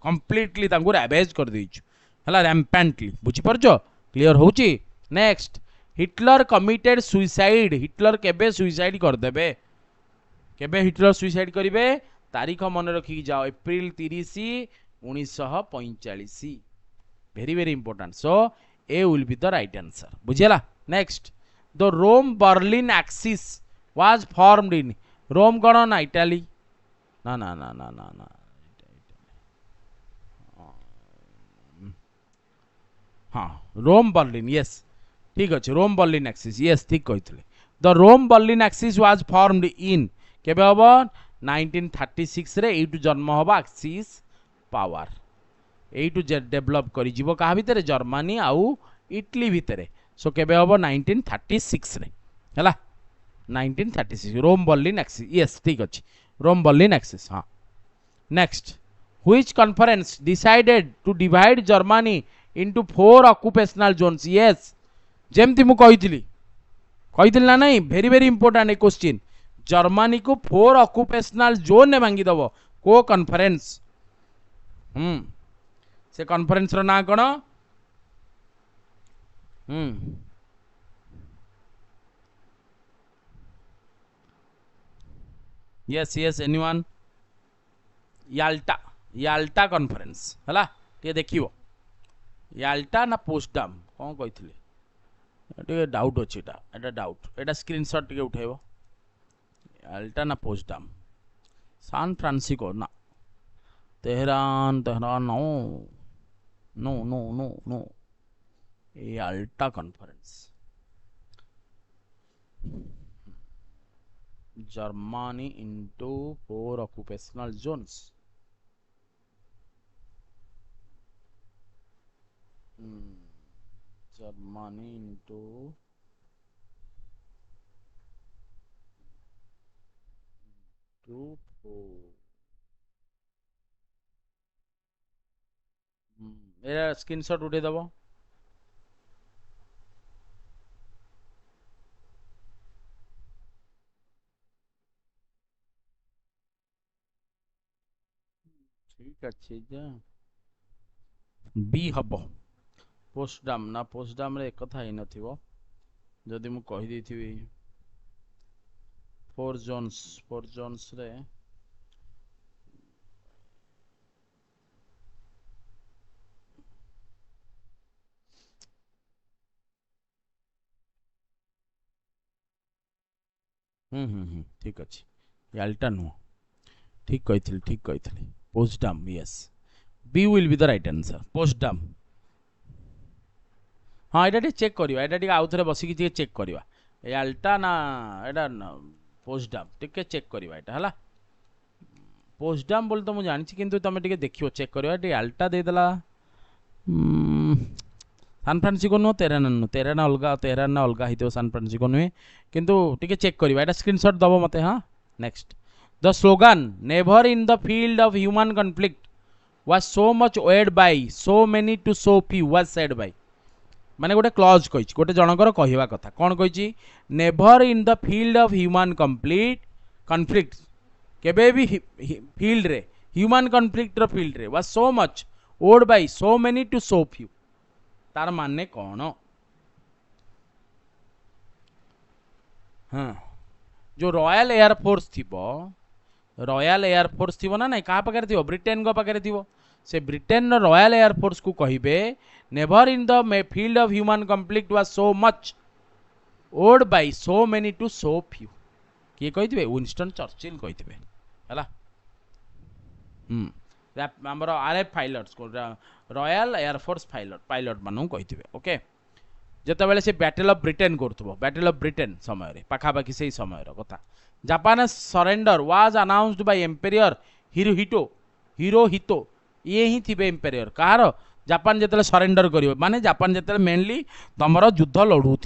कंप्लीटली तांको रैवेज कर देइछु हला रैम्पेंटली बुझी परछो क्लियर होची next Hitler committed suicide Hitler केबे सुइसाइड कर देबे केबे हिटलर सुइसाइड करिवे तारीख मन रखी जाओ April 30 1945 very very important so A will be the right answer बुझेला next the Rome Berlin axis was formed in Rome कौन ना इटाली ना ना ना ना ना ना हाँ रोम बर्लिन यस ठीक अच्छे रोम बर्लिन एक्सिस यस ठीक कही the Rome Berlin axis was formed in केबे हम 1936 रे एटू जन्म हबा एक्सिस पावर एटू डेवलप करी जीवो कहा भितर जर्मनी आउ इटली भितर सो केबे हम 1936 रे हला 1936 रोम बर्लिन एक्सिस यस ठीक अच्छे रोम बर्लिन एक्सिस हाँ next which conference decided to divide Germany into 4 occupational zones yes जेमती मु कही ना नहीं very very important a question Germany को 4 ऑक्युपेशनल जोन ने भांगी दबो को कॉन्फ्रेंस से कॉन्फ्रेंस रो ना कौन yes yes anyone Yalta Yalta conference हला टे देखियो याल्टा ना पोस्टडाम कौन कही टे डाउट अच्छी एटा डाउट एटा स्क्रीनशॉट टे उठेबो याल्टा ना पोस्टडाम सान फ्रांसिस्को ना Tehran Tehran no no no no no Yalta conference Germany into 4 occupational zones. Germany into 4 मेरा स्क्रीनशॉट उठे दबो ठीक अच्छे जा बी हब पोस्टडाम ना पोस्टडाम रे एक कथा ही नथिबो जदि मु कहि देथिबी 4 जोन्स रे ठीक अच्छे याल्टा नु ठीक कही Potsdam yes B will be the right answer Potsdam हाँ एटा चेक करिवा एटा टिके आउ थरे बसिकी टिके चेक करिवा याल्टा ना एटा पोस्टडाम टिके चेक करिवा एटा हला पोस्टडाम बोल तो मु जानि छी किंतु तमे टिके देखियो चेक करिवा टे याल्टा दे देला सान फ्रांसिस्को नो तेरान अलगा हितो सान फ्रांसिस्को नुहे किंतु टिके चेक करिवा एटा स्क्रीनशॉट दबो मते हाँ next the slogan never in the field of human conflict was so much weighed by so many to so few was said by माने गोटे क्लॉज कहि गोटे जनकर कहवा कथा कौन कहि never in the field of human conflict केबे भी फील्ड रे ह्यूमन कॉन्फ्लिक्ट रो फील्ड रे was so much weighed by so many to so few तार माने कौन हाँ जो रॉयल एयरफोर्स थिबो रॉयल एयरफोर्स थी ना नहीं क्या पाखे थी ब्रिटेन को पाखे थी से ब्रिटेन रॉयल एयरफोर्स को कहे never in the field of human conflict was so much owed by so many to so few किए कही विंस्टन चर्चिल कही आमर आरएफ पायलट्स को रॉयल एयरफोर्स पायलट मानू कही ओके जिते से बैटल ऑफ ब्रिटेन करुव बैटल ऑफ ब्रिटेन समय पाखापाखि से समय कथा Japan surrender was announced by emperor Hirohito ये ही थी एम्पेरियर कहार जापान जिते सरेंडर कर माने जापान जिते मेनली तुम युद्ध लड़ू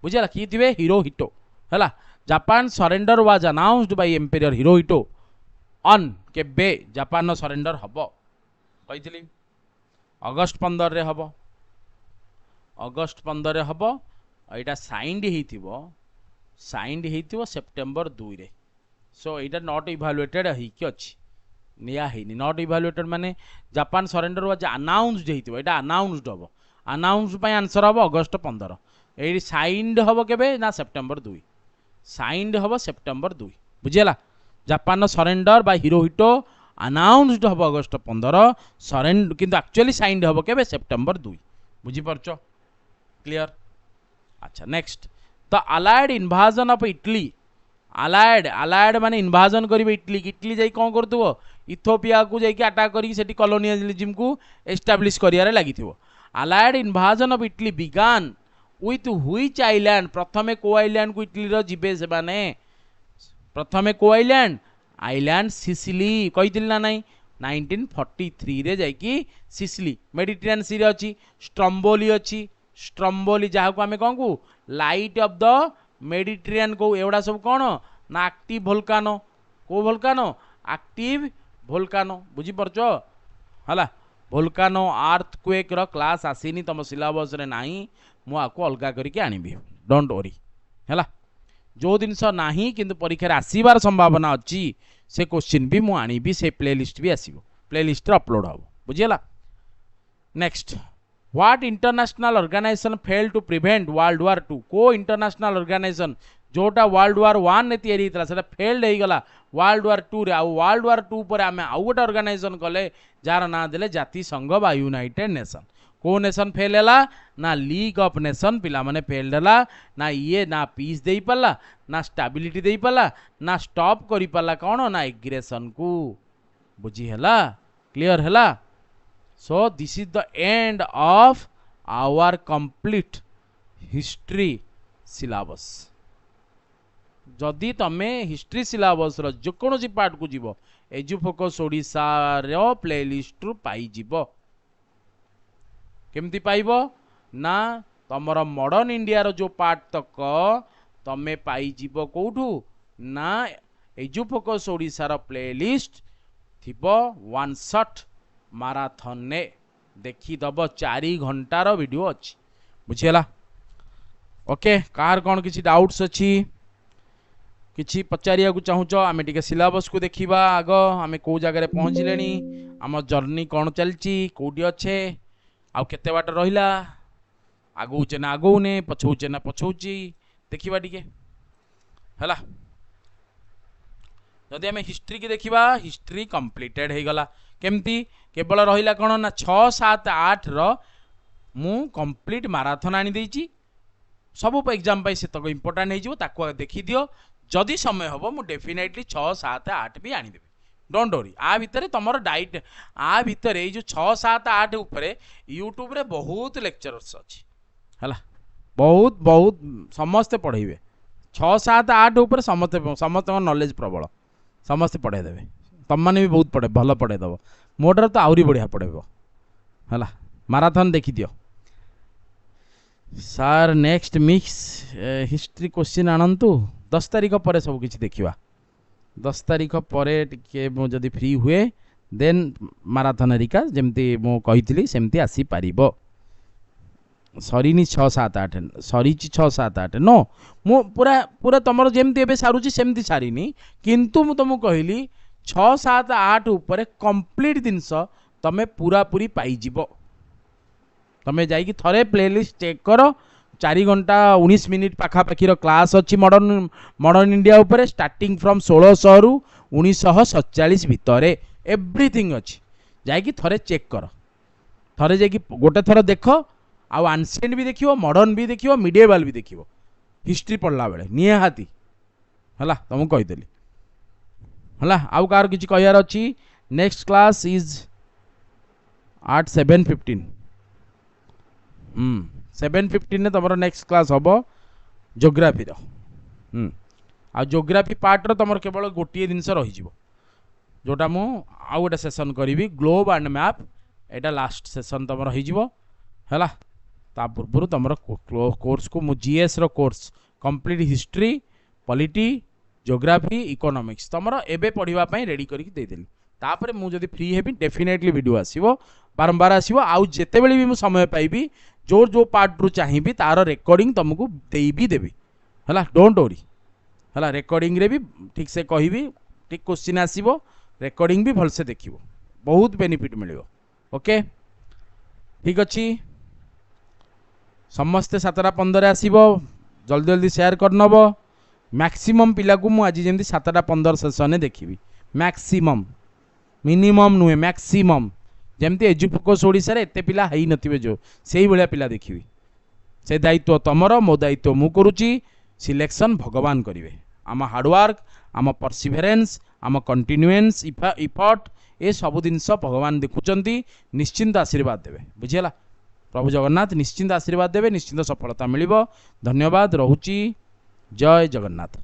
बुझेगा किए थे हिरोहितो है Japan surrender was announced by emperor Hirohito on केबे जापान सरेंडर हम कही अगस्ट 15 रे हम अगस्ट 15 रे हम यहाँ साइंड हो सेप्टेम्बर 2 रे सो यहाँ नॉट इभालुएटेड अच्छी निया नॉट इभालुएटेड माने Japan surrender was announced होइतिबो Etah announced हम अनाउंस्ड पय आंसर हम अगस्ट 15 एडी साइंड हम केबे ना सेप्टेम्बर 2 साइंड हम सेप्टेम्बर 2 बुझिला Japan surrender by Hirohito announced हम अगस्ट 15 सरेंडर किंतु एक्चुअली साइंड हम केबे सेप्टेम्बर 2 बुझी परछो क्लियर अच्छा next the allied invasion of Italy allied माने इन्वाजन करिवे इटली जाई कौन करथुवो इथियोपिया को जाई अटैक करी सेठी कॉलोनियलिज्म को एस्टैब्लिश करियारे लागिथिवो allied invasion of Italy began with which island प्रथमे को आइलैंड को इटली रो जिबे से माने प्रथमे को आइलैंड सिसिली कहिथिल ना नहीं 1943 रे जाई कि सिसिली मेडिटेरियन सी रे अछि स्ट्रम्बोली जहाँ को आम कौन को लाइट ऑफ द मेडिटेरियन को एवड़ा सब कौन ना एक्टिव भोल्कानो को भोल्कानो एक्टिव भोल्कानो बुझी परछ हला भोल्कानो अर्थक्वेक रो क्लास आसीनी तुम सिलेबस रे नाही मु आको अलगा करके आनिबी डोंट वरी हला जो जिनस नाही किंतु परीक्षा रे आसीबार संभावना अछि से क्वेश्चन भी मु आनिबी से प्लेलिस्ट भी आसीबो प्लेलिस्ट रे अपलोड हो बुझिला next what international organization fail to prevent world war two को इंटरनेशनल ऑर्गेनाइजेशन जोटा वर्ल्ड वार वन ने तैयारी होता है फेल्ड हो गला वर्ल्ड वार टू रे वर्ल्ड वार टू पर आम आउ गोटे ऑर्गेनाइजेशन कले जार ना देले जातिसंघ बा यूनाइटेड नेशन को नेशन फेल है ना लीग ऑफ नेशन पिला माने फेल्ड है ना ये ना पीस दे पाला ना स्टेबिलिटी दे पाला ना स्टॉप करि पाला कौन ना एग्रेशन को बुझी है क्लियर है so this is the end of our complete history syllabus जदि तमे हिस्ट्री सिलेबस रो जेकोसी पार्ट को जीव एजुफोकस ओडिशा रो प्लेलिस्ट रु पाई जीव केमती पाइब ना तमर मॉडर्न इंडिया रो जो पार्ट तक तमे पाई जीव कोठू ना एजुफोकस ओडिशा रो प्लेलिस्ट थिबो वन शॉट माराथन ने देखीदब 4 घंटार वीडियो अच्छी बुझीगला ओके कार कौन किसी डाउट्स अच्छी किसी पचारिया को चाहूच आम टे सिलेबस को देखा आग आम कौ जगह पहुँचले आम जर्नी कौन चलची कौटी अच्छे आउ केते बाट रहिला आगौचे ना आगौने पछौचे ना पछौची देखा टिके है जदि आम हिस्ट्री की देखा हिस्ट्री कंप्लीटेड हो गला केमती केवल रहिला कौन ना 6 7 8 मु कंप्लीट माराथन आनी देछि सब एग्जाम से तक इंपोर्टाट हो देखी दियो जदि समय हम मु डेफिनेटली 6 7 8 भी आनीदेवी डोंट वरी आ भितर तुम डाइट आ भितर जो 6 7 8 उपरे यूट्यूब रे बहुत लेक्चरर्स अच्छी है बहुत बहुत समस्ते पढ़ेबे 6 7 8 उपरे समस्ते समस्त नॉलेज प्रबल समस्ते पढ़े देवे तुम मैंने भी बहुत पढ़े भल पढ़े दब मोटर तो आहरी बढ़िया पढ़ेब है माराथन देखी दियो सार नेक्स्ट मिक्स हिस्ट्री क्वेश्चन आणंतु 10 तारीख पर सब किसी देखा 10 तारीख पर जदि फ्री हुए देन माराथन रिका जमती मु कही सेमती आसी पारिबो सरीनी 6 7 8 सरी 6 7 8 नो मु पूरा पूरा तुम जमती एबे सारुची सेमती सारिनी किंतु मु तुमको कहली 6 7 8 ऊपर कंप्लीट जिनस तमे पूरा पूरी पाई जीवो तमे जाइकी थरे प्लेलिस्ट चेक करो 4 घंटा 19 मिनिट पाखापाखी क्लास अच्छी मॉडर्न मॉडर्न इंडिया उपरे स्टार्टिंग फ्रॉम 1600 रु 1947 भितर एवरीथिंग अच्छी जाइकी थरे चेक कर थरे जाइकी गोटे थर देख आउ एंशिएंट भी देखियो मॉडर्न भी देखियो मिडिएवल भी देखियो हिस्ट्री पढ़ला बेले निहाती है तुमको कहीदेली है आउ कार किसी कहार अच्छी नेक्स्ट क्लास इज एट 7:15 7:15 ने तुम नेक्स्ट क्लास हम ज्योग्राफी आ ज्योग्राफी पार्ट रो तुम केवल गोटे जिनस रही जोटा मु आउ गोटे सेसन करी ग्लोब एंड मैप एटा लास्ट सेसन तुम रही है ता पूर्व तुम कोर्स को मु जीएस रो course complete history polity geography economics तुम एबे पढ़ाई रेडी करके देदेली तापर मु जदि फ्री हेबी डेफिनेटली वीडियो आसीबो बारंबार आसीबो आउ जेते बेले भी मु समय पाइबी जो जो पार्ट रु चाहिए तार रेकर्डिंग तुमको दे भी देवी है डोंट वरी है रेकर्डिंग रे भी ठीक से कहबी ठीक क्वेश्चन आसीबो रेकर्डिंग भी भलसे देखिबो बहुत बेनिफिट मिलिबो ओके ठीक अच्छी समस्ते 7:15 आसीबो जल्दी जल्दी शेयर करनब मैक्सिमम पिला को मु आज जमी 7:15 सेसन देखी मैक्सिमम मिनिमम नुहे मैक्सिमम जमती एजुफोकस ओडिशा रे एते पिला हई नथिबे जो सेही भलिया पिला देखिबी से दायित्व तमर मो दायित्व मु करूची सिलेक्शन भगवान करिवे आम हार्डवर्क आम परसिभेरेन्स आम कंटिन्यूएंस इफर्ट ए सब जिनस भगवान देखुचंती निश्चिंत आशीर्वाद देवे बुझीला प्रभु जगन्नाथ निश्चिंत आशीर्वाद देवे निश्चिंत सफलता मिलिबो धन्यवाद रहुची जय जगन्नाथ।